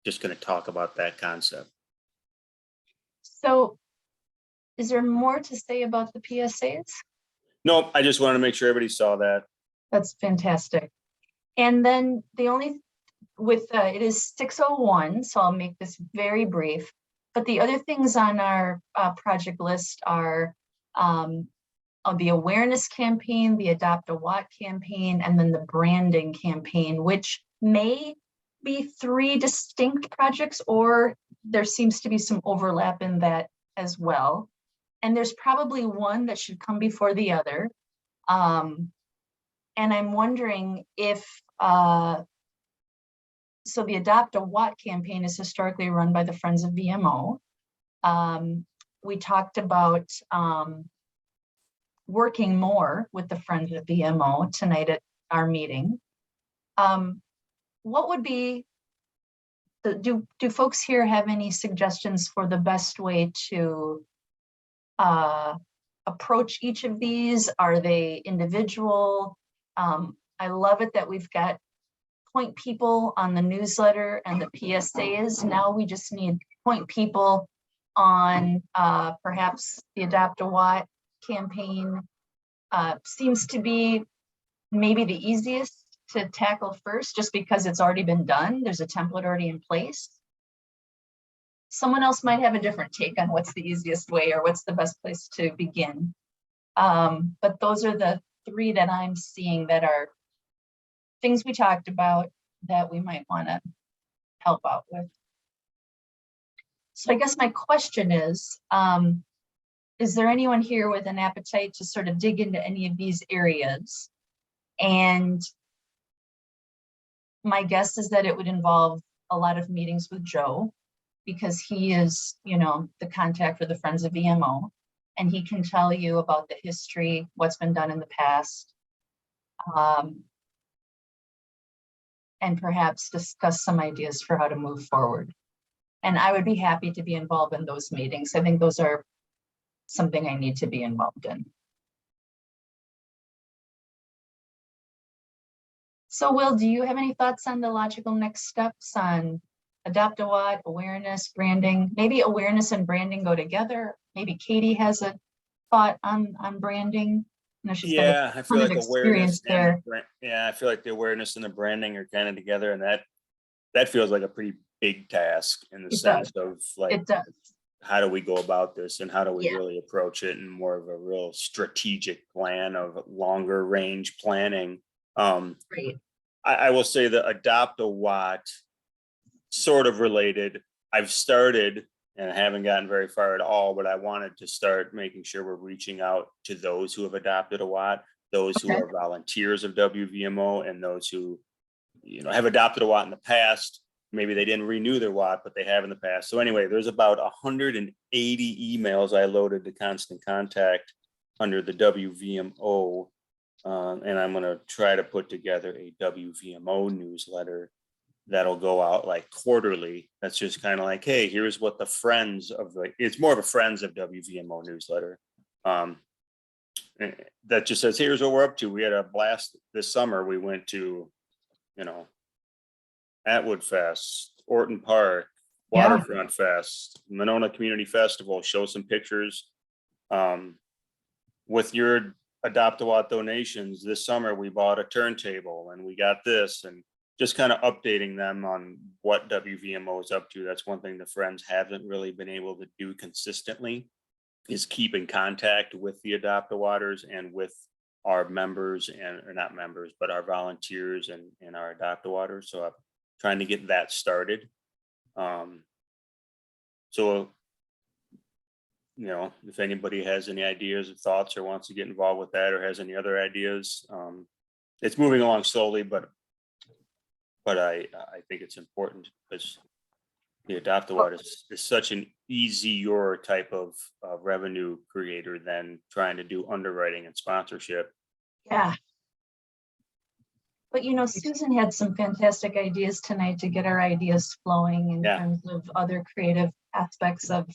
just gonna talk about that concept. So is there more to say about the PSAs? No, I just wanted to make sure everybody saw that. That's fantastic. And then the only, with, it is 6:01, so I'll make this very brief. But the other things on our project list are the awareness campaign, the Adopt a Watt campaign, and then the branding campaign, which may be 3 distinct projects, or there seems to be some overlap in that as well. And there's probably one that should come before the other. And I'm wondering if, so the Adopt a Watt campaign is historically run by the Friends of VMO. We talked about working more with the Friends of VMO tonight at our meeting. What would be, do folks here have any suggestions for the best way to approach each of these? Are they individual? I love it that we've got point people on the newsletter and the PSAs. Now we just need point people on perhaps the Adopt a Watt campaign. Seems to be maybe the easiest to tackle first, just because it's already been done. There's a template already in place. Someone else might have a different take on what's the easiest way or what's the best place to begin. But those are the 3 that I'm seeing that are things we talked about that we might want to help out with. So I guess my question is there anyone here with an appetite to sort of dig into any of these areas? And my guess is that it would involve a lot of meetings with Joe, because he is, you know, the contact for the Friends of VMO, and he can tell you about the history, what's been done in the past, and perhaps discuss some ideas for how to move forward. And I would be happy to be involved in those meetings. I think those are something I need to be involved in. So Will, do you have any thoughts on the logical next steps on Adopt a Watt, awareness, branding? Maybe awareness and branding go together. Maybe Katie has a thought on branding. No, she's got a Yeah, I feel ton of like experience awareness and there. the yeah, I feel like the awareness and the branding are kind of together, and that feels like a pretty big task in the It sense of like, It does. how do we go about this and how do we Yeah. really approach it in more of a real strategic plan of longer range planning. Great. I will say that Adopt a Watt, sort of related. I've started and I haven't gotten very far at all, but I wanted to start making sure we're reaching out to those who have adopted a Watt, those who Okay. are volunteers of WVMO, and those who, have adopted a Watt in the past. Maybe they didn't renew their Watt, but they have in the past. So anyway, there's about 180 emails I loaded to Constant Contact under the WVMO. And I'm gonna try to put together a WVMO newsletter that'll go out like quarterly. That's just kind of like, hey, here's what the friends of it's more of a friends of WVMO newsletter. That just says, here's what we're up to. We had a blast this summer. We went to, Atwood Fest, Orton Park, Yeah. Waterfront Fest, Monona Community Festival, show some pictures. With your Adopt a Watt donations this summer, we bought a turntable and we got this, and just kind of updating them on what WVMO is up to. That's one thing the friends haven't really been able to do consistently, is keep in contact with the Adopt a Watters and with our members or not members, but our volunteers and our Adopt a Watters. So I'm trying to get that started. So, if anybody has any ideas or thoughts or wants to get involved with that or has any other ideas, it's moving along slowly, but I think it's important because the Adopt a Watt is such an easier type of revenue creator than trying to do underwriting and sponsorship. Yeah. But Susan had some fantastic ideas tonight to get our ideas flowing in Yeah. terms of other creative aspects of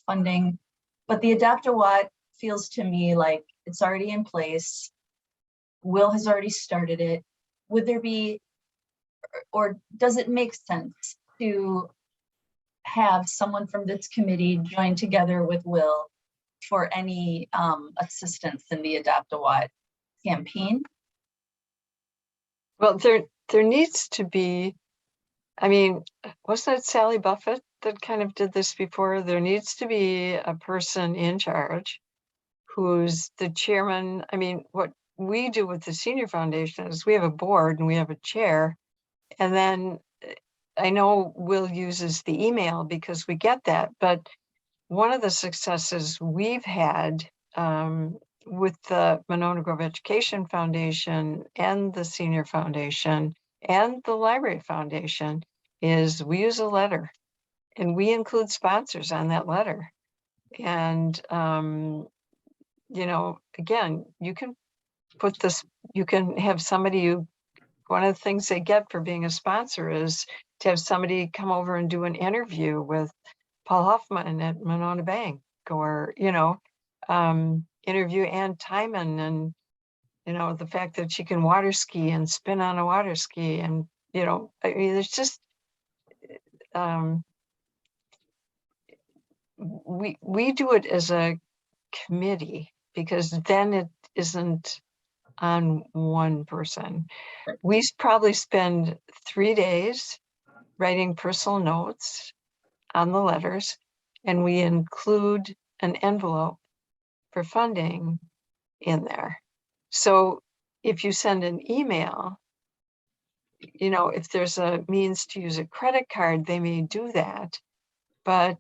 funding. But the Adopt a Watt feels to me like it's already in place. Will has already started it. Would there be, or does it make sense to have someone from this committee join together with Will for any assistance in the Adopt a Watt campaign? Well, there needs to be, wasn't it Sally Buffett that kind of did this before? There needs to be a person in charge who's the chairman. What we do with the senior foundation is we have a board and we have a chair. And then I know Will uses the email because we get that, but one of the successes we've had with the Monona Grove Education Foundation and the Senior Foundation and the Library Foundation is we use a letter and we include sponsors on that letter. And, again, you can put this, you can have somebody one of the things they get for being a sponsor is to have somebody come over and do an interview with Paul Hoffman at Monona Bank, or, interview Ann Timon and, the fact that she can water ski and spin on a water ski. And, it's just, we do it as a committee because then it isn't on one person. We probably spend 3 days writing personal notes on the letters, and we include an envelope for funding in there. So if you send an email, if there's a means to use a credit card, they may do that. But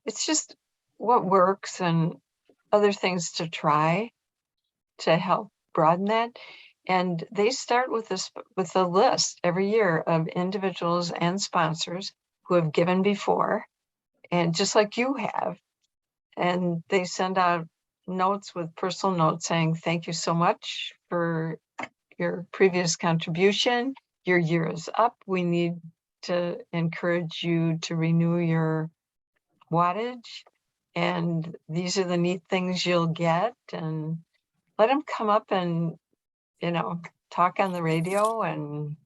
it's just what works and other things to try to help broaden that. And they start with a list every year of individuals and sponsors who have given before, and just like you have. And they send out notes with personal notes saying, thank you so much for your previous contribution. Your year is up. We need to encourage you to renew your wattage. And these are the neat things you'll get. And let them come up and, talk on the radio. And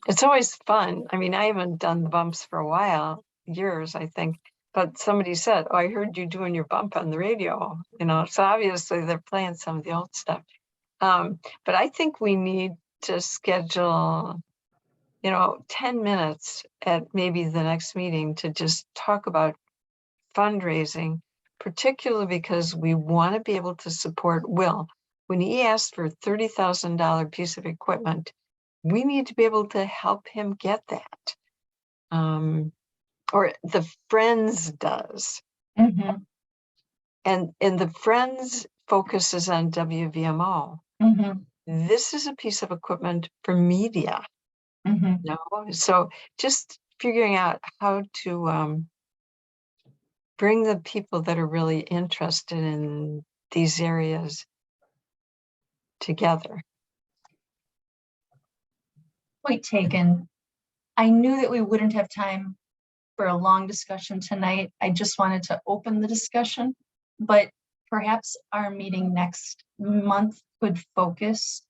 it's always fun. I haven't done the bumps for a while, years, I think, but somebody said, oh, I heard you doing your bump on the radio, so obviously they're playing some of the old stuff. But I think we need to schedule, 10 minutes at maybe the next meeting to just talk about fundraising, particularly because we want to be able to support Will. When he asked for a $30,000 piece of equipment, we need to be able to help him get that. Or the Friends does. Mhm, And the Friends focuses on WVMO. mhm, This is a piece of equipment for media. mhm. No, so just figuring out how to bring the people that are really interested in these areas together. Point taken. I knew that we wouldn't have time for a long discussion tonight. I just wanted to open the discussion, but perhaps our meeting next month could focus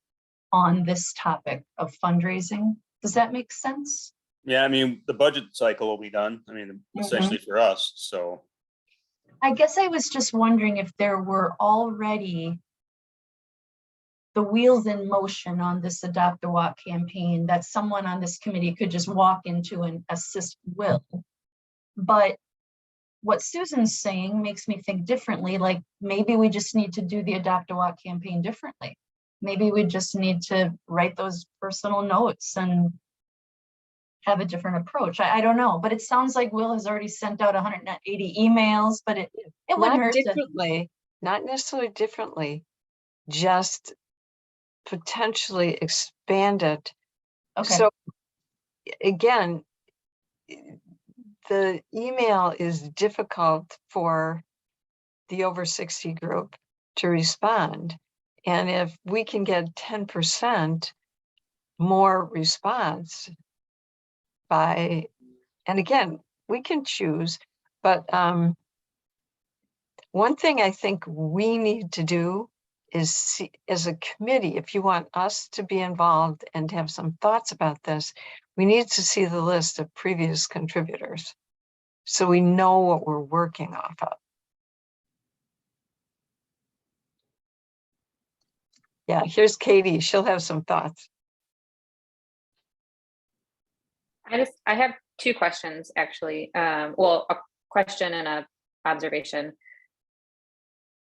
on this topic of fundraising. Does that make sense? Yeah, I mean, the budget cycle will be done. I mean, essentially for us, so. I guess I was just wondering if there were already the wheels in motion on this Adopt a Walk campaign that someone on this committee could just walk into and assist Will. But what Susan's saying makes me think differently. Like maybe we just need to do the Adopt a Walk campaign differently. Maybe we just need to write those personal notes and have a different approach. I don't know, but it sounds like Will has already sent out 180 emails, but it wouldn't Not hurt to. differently, not necessarily differently, just potentially expand it. Okay, So again, the email is difficult for the over 60 group to respond. And if we can get 10% more response by, and again, we can choose, but one thing I think we need to do is see, as a committee, if you want us to be involved and have some thoughts about this, we need to see the list of previous contributors so we know what we're working off of. Yeah, here's Katie. She'll have some thoughts. I have two questions actually. Well, a question and a observation.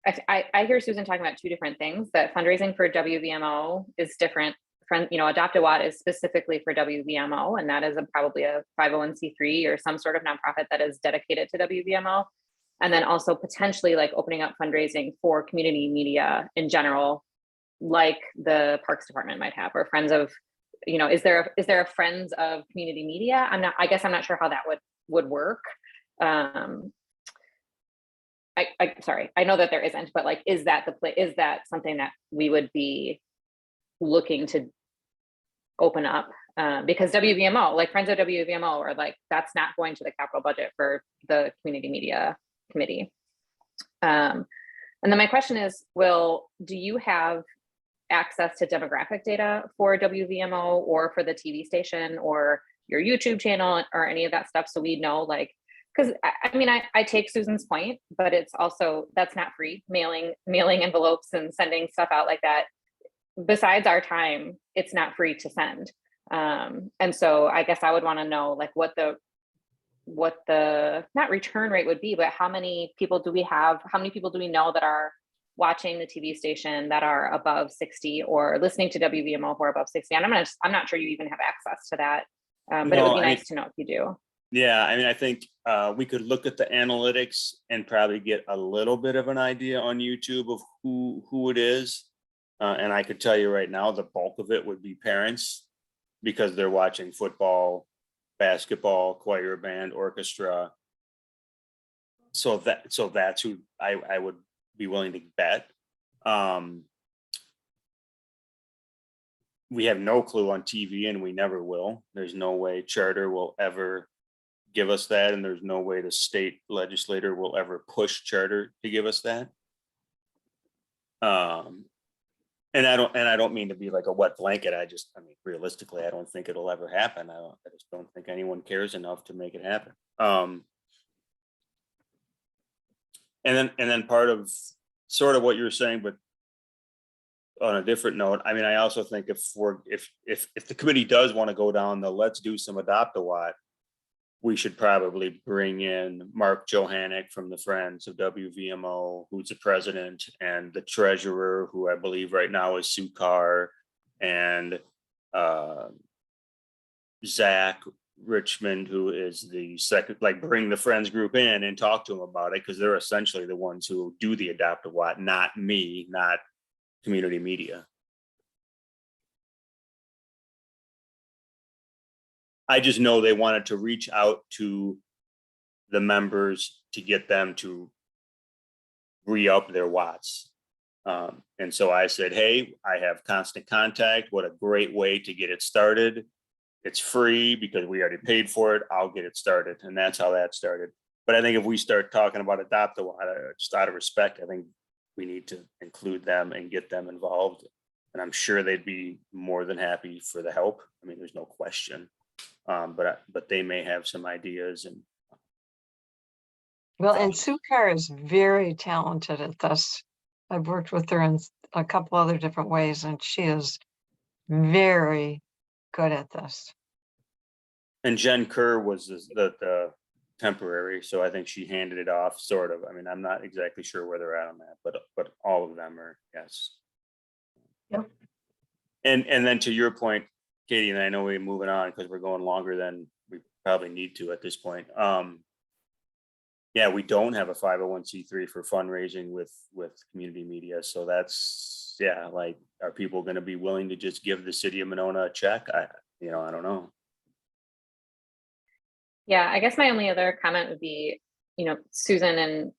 I hear Susan talking about two different things, that fundraising for WVMO is different. Adopt a Watt is specifically for WVMO, and that is probably a 501c3 or some sort of nonprofit that is dedicated to WVMO. And then also potentially like opening up fundraising for community media in general, like the Parks Department might have, or Friends of, is there a Friends of Community Media? I guess I'm not sure how that would work. Sorry, I know that there isn't, but like, is that something that we would be looking to open up? Because WVMO, like Friends of WVMO, or like, that's not going to the capital budget for the community media committee. And then my question is, Will, do you have access to demographic data for WVMO or for the TV station or your YouTube channel or any of that stuff? So we know, like, because I take Susan's point, but it's also, that's not free. Mailing envelopes and sending stuff out like that, besides our time, it's not free to send. And so I guess I would want to know like what the not return rate would be, but how many people do we have? How many people do we know that are watching the TV station that are above 60 or listening to WVMO who are above 60? And I'm not sure you even have access to that, but it would be nice to know if you do. Yeah, I mean, I think we could look at the analytics and probably get a little bit of an idea on YouTube of who it is. And I could tell you right now, the bulk of it would be parents because they're watching football, basketball, choir, band, orchestra. So that's who I would be willing to bet. We have no clue on TV and we never will. There's no way Charter will ever give us that, and there's no way the state legislator will ever push Charter to give us that. And I don't mean to be like a wet blanket. I mean, realistically, I don't think it'll ever happen. I just don't think anyone cares enough to make it happen. And then part of sort of what you're saying, but on a different note, I mean, I also think if the committee does want to go down the let's do some Adopt a Watt, we should probably bring in Mark Johannick from the Friends of WVMO, who's the president, and the treasurer, who I believe right now is Sue Carr, and Zach Richmond, who is the second, like bring the friends group in and talk to them about it, because they're essentially the ones who do the Adopt a Watt, not me, not community media. I just know they wanted to reach out to the members to get them to re-up their watts. And so I said, hey, I have Constant Contact. What a great way to get it started. It's free because we already paid for it. I'll get it started. And that's how that started. But I think if we start talking about Adopt a Watt, just out of respect, I think we need to include them and get them involved. And I'm sure they'd be more than happy for the help. I mean, there's no question. But they may have some ideas. And Well, and Sue Carr is very talented at this. I've worked with her in a couple other different ways, and she is very good at this. And Jen Kerr was the temporary, so I think she handed it off, sort of. I mean, I'm not exactly sure where they're at on that, but all of them are, yes. Yep. And then to your point, Katie, and I know we're moving on because we're going longer than we probably need to at this point. Yeah, we don't have a 501c3 for fundraising with community media. So that's, yeah, like, are people going to be willing to just give the city of Monona a check? I don't know. Yeah, I guess my only other comment would be, Susan and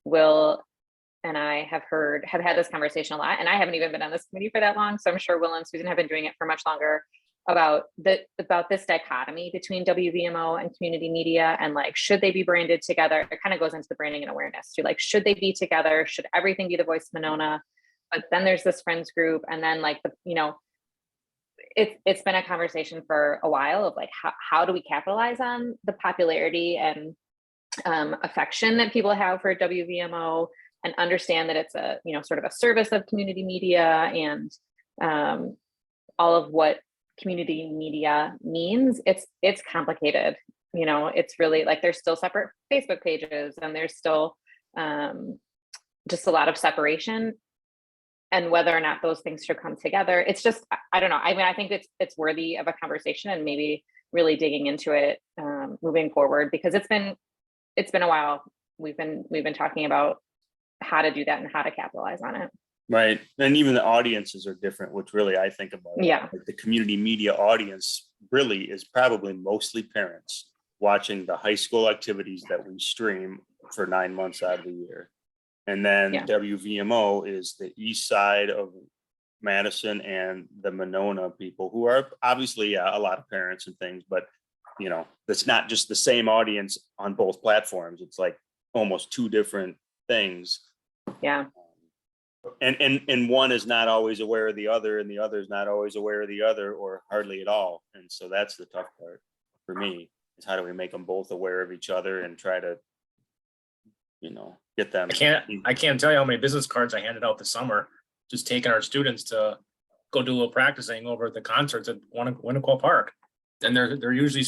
Will and I have had this conversation a lot, and I haven't even been on this committee for that long. So I'm sure Will and Susan have been doing it for much longer, about this dichotomy between WVMO and community media, and like, should they be branded together? It kind of goes into the branding and awareness too. Like, should they be together? Should everything be the Voice of Monona? But then there's this friends group, and then like it's been a conversation for a while of like, how do we capitalize on the popularity and affection that people have for WVMO, and understand that it's a sort of a service of community media, and all of what community media means. It's complicated. It's really like, there's still separate Facebook pages, and there's still just a lot of separation, and whether or not those things should come together, it's just, I don't know. I mean, I think it's worthy of a conversation, and maybe really digging into it moving forward, because it's been a while. We've been talking about how to do that and how to capitalize on it. Right. And even the audiences are different, which really I think about. Yeah. Like the community media audience really is probably mostly parents watching the high school activities that we stream for 9 months out of the year. And then WVMO is the east side of Madison and the Monona people, who are obviously a lot of parents and things, but that's not just the same audience on both platforms. It's like almost two different things. Yeah. And one is not always aware of the other, and the other is not always aware of the other, or hardly at all. And so that's the tough part for me, is how do we make them both aware of each other and try to, get them. I can't tell you how many business cards I handed out this summer, just taking our students to go do a little practicing over at the concerts at Winnequa Park. And they're usually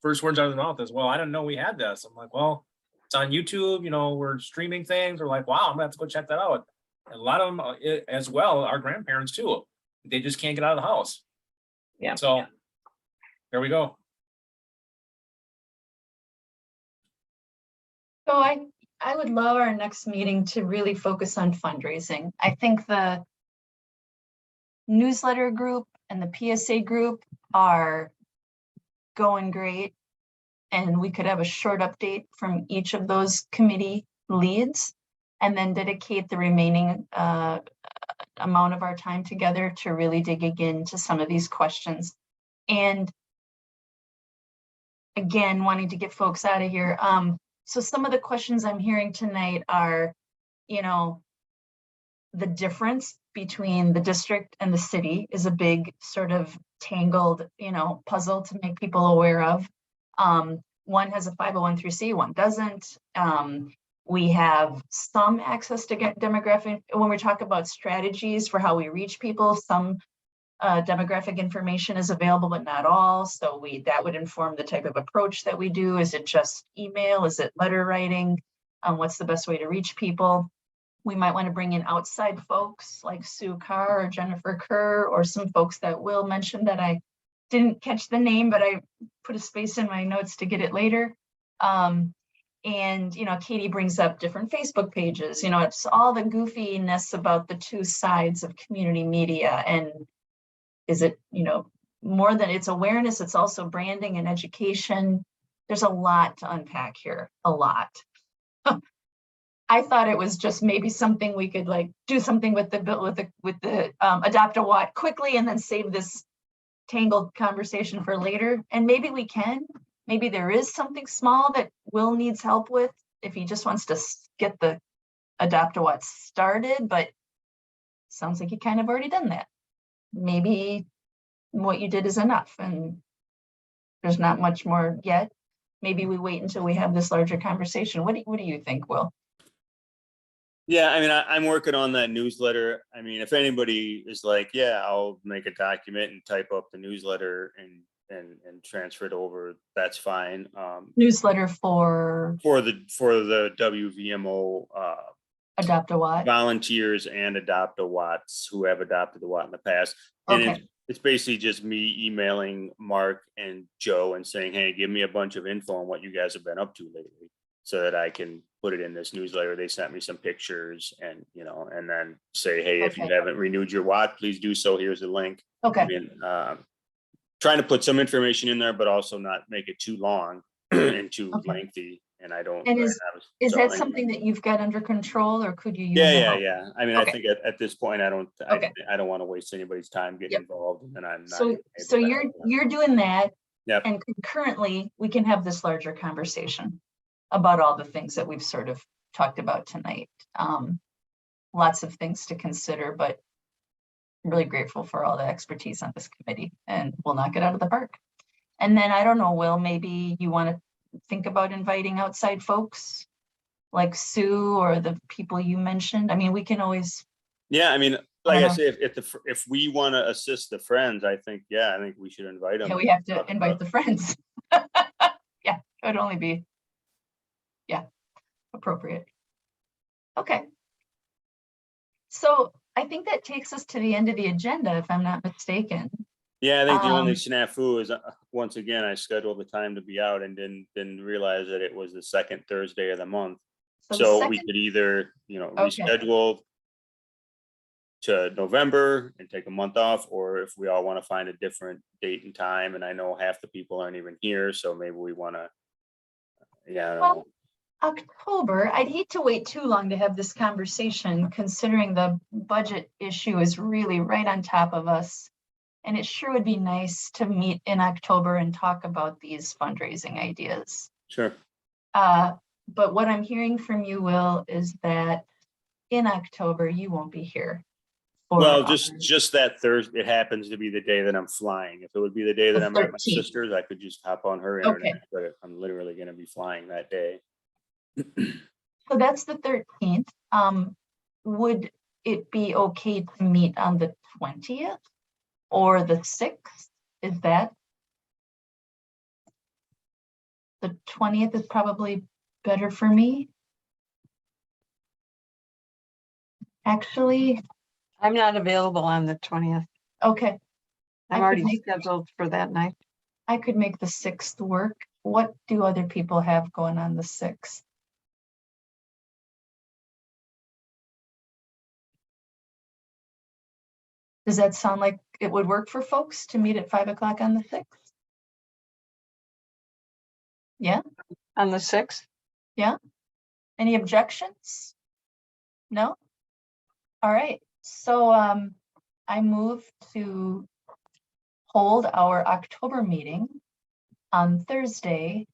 first words out of their mouth is, well, I didn't know we had this. I'm like, well, it's on YouTube, we're streaming things. We're like, wow, I'm gonna have to go check that out. And a lot of them as well, our grandparents too. They just can't get out of the house. Yeah. So there we go. So I would love our next meeting to really focus on fundraising. I think the newsletter group and the PSA group are going great. And we could have a short update from each of those committee leads, and then dedicate the remaining amount of our time together to really digging into some of these questions. And again, wanting to get folks out of here. So some of the questions I'm hearing tonight are, the difference between the district and the city is a big sort of tangled, puzzle to make people aware of. One has a 501(c), one doesn't. We have some access to get demographic. When we talk about strategies for how we reach people, some demographic information is available, but not all. So that would inform the type of approach that we do. Is it just email? Is it letter writing? What's the best way to reach people? we might want to bring in outside folks like Sue Carr or Jennifer Kerr, or some folks that Will mentioned that I didn't catch the name, but I put a space in my notes to get it later. And, you know, Katie brings up different Facebook pages, you know, it's all the goofiness about the two sides of community media. And is it, you know, more than it's awareness, it's also branding and education. There's a lot to unpack here, a lot. I thought it was just maybe something we could like do something with the Adopt a Watt quickly and then save this tangled conversation for later. And maybe we can. Maybe there is something small that Will needs help with if he just wants to get the Adopt a Watt started, but sounds like you kind of already done that. Maybe what you did is enough and there's not much more yet. Maybe we wait until we have this larger conversation. What do you think, Will? Yeah, I mean, I'm working on that newsletter. I mean, if anybody is like, yeah, I'll make a document and type up the newsletter and transfer it over, that's fine. Newsletter for For the WVMO Adopt a Watt. volunteers and Adopt a Watts who have adopted the Watt in the past. And Okay. it's basically just me emailing Mark and Joe and saying, hey, give me a bunch of info on what you guys have been up to lately, so that I can put it in this newsletter. They sent me some pictures and, you know, and then say, hey, if you Okay. haven't renewed your Watt, please do so. Here's the link. I Okay, mean, trying to put some information in there, but also not make it too long and too Okay. lengthy. And I don't. And is so that anyway. something that you've got under control, or could you use? Yeah, the yeah, help? yeah. I mean, Okay. I think at this point, I don't want to waste anybody's time getting Yep. involved, and I'm not. So even able to help them. you're doing that. Yep. And concurrently, we can have this larger conversation about all the things that we've sort of talked about tonight. Lots of things to consider, but I'm really grateful for all the expertise on this committee, and we'll knock it out of the park. And then I don't know, Will, maybe you want to think about inviting outside folks like Sue or the people you mentioned. I mean, we can always. Yeah, I mean, like I Uh-huh. say, if we want to assist the friends, I think we should invite them. Yeah, we have to invite the friends. Yeah, it would only be, yeah, appropriate. Okay. So I think that takes us to the end of the agenda, if I'm not mistaken. Yeah, I think the only Um, snafu is once again, I scheduled the time to be out and didn't realize that it was the second Thursday of the month. the So we second- could either, you know, Okay. reschedule to November and take a month off, or if we all want to find a different date and time, and I know half the people aren't even here, so maybe we want to, yeah, I don't Well, know. October, I'd hate to wait too long to have this conversation, considering the budget issue is really right on top of us. And it sure would be nice to meet in October and talk about these fundraising ideas. Sure. But what I'm hearing from you, Will, is that in October, you won't be here. for Well, our- just that Thursday, it happens to be the day that I'm flying. If it would be the day that The I'm at my 13th. sister's, I could just hop on her Okay. internet, but I'm literally gonna be flying that day. So that's the 13th. Would it be okay to meet on the 20th or the 6th? Is that? The 20th is probably better for me. Actually, I'm not available on the 20th. okay, I I'm could already make- scheduled for that night. I could make the 6th work. What do other people have going on the 6th? Does that sound like it would work for folks to meet at 5 o'clock on the 6th? Yeah, On the 6th? any objections? No? All right, so I move to hold our October meeting on Thursday,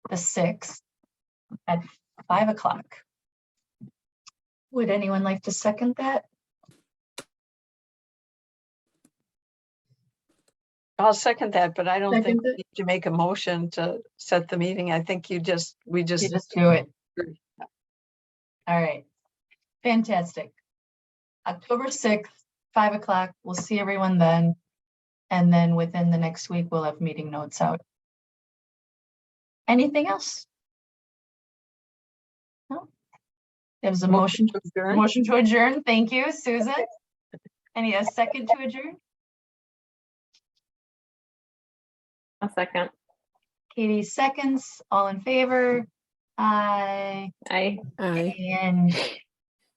the 6th at 5 o'clock. Would anyone like to second that? I'll second that, but I don't think Second we it. need to make a motion to set the meeting. I think we You just. just do it. All right, fantastic. October 6th, 5 o'clock. We'll see everyone then. And then within the next week, we'll have meeting notes out. Anything else? No? There was a Motion motion, to adjourn? motion to adjourn. Thank you, Susan. Any a second to adjourn? A second. Katie seconds, all in favor? Aye. I, And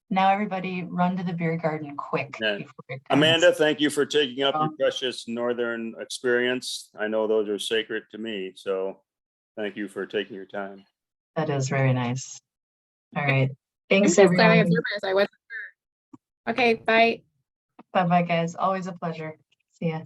now everybody run to the beer garden quick. Yeah. before it comes. Amanda, thank you for taking up your Um, precious northern experience. I know those are sacred to me, so thank you for taking your time. That is very nice. All right. I'm Thanks, just glad I have everyone. service. I wasn't sure. Okay, bye. Bye-bye, guys. Always a pleasure. See ya.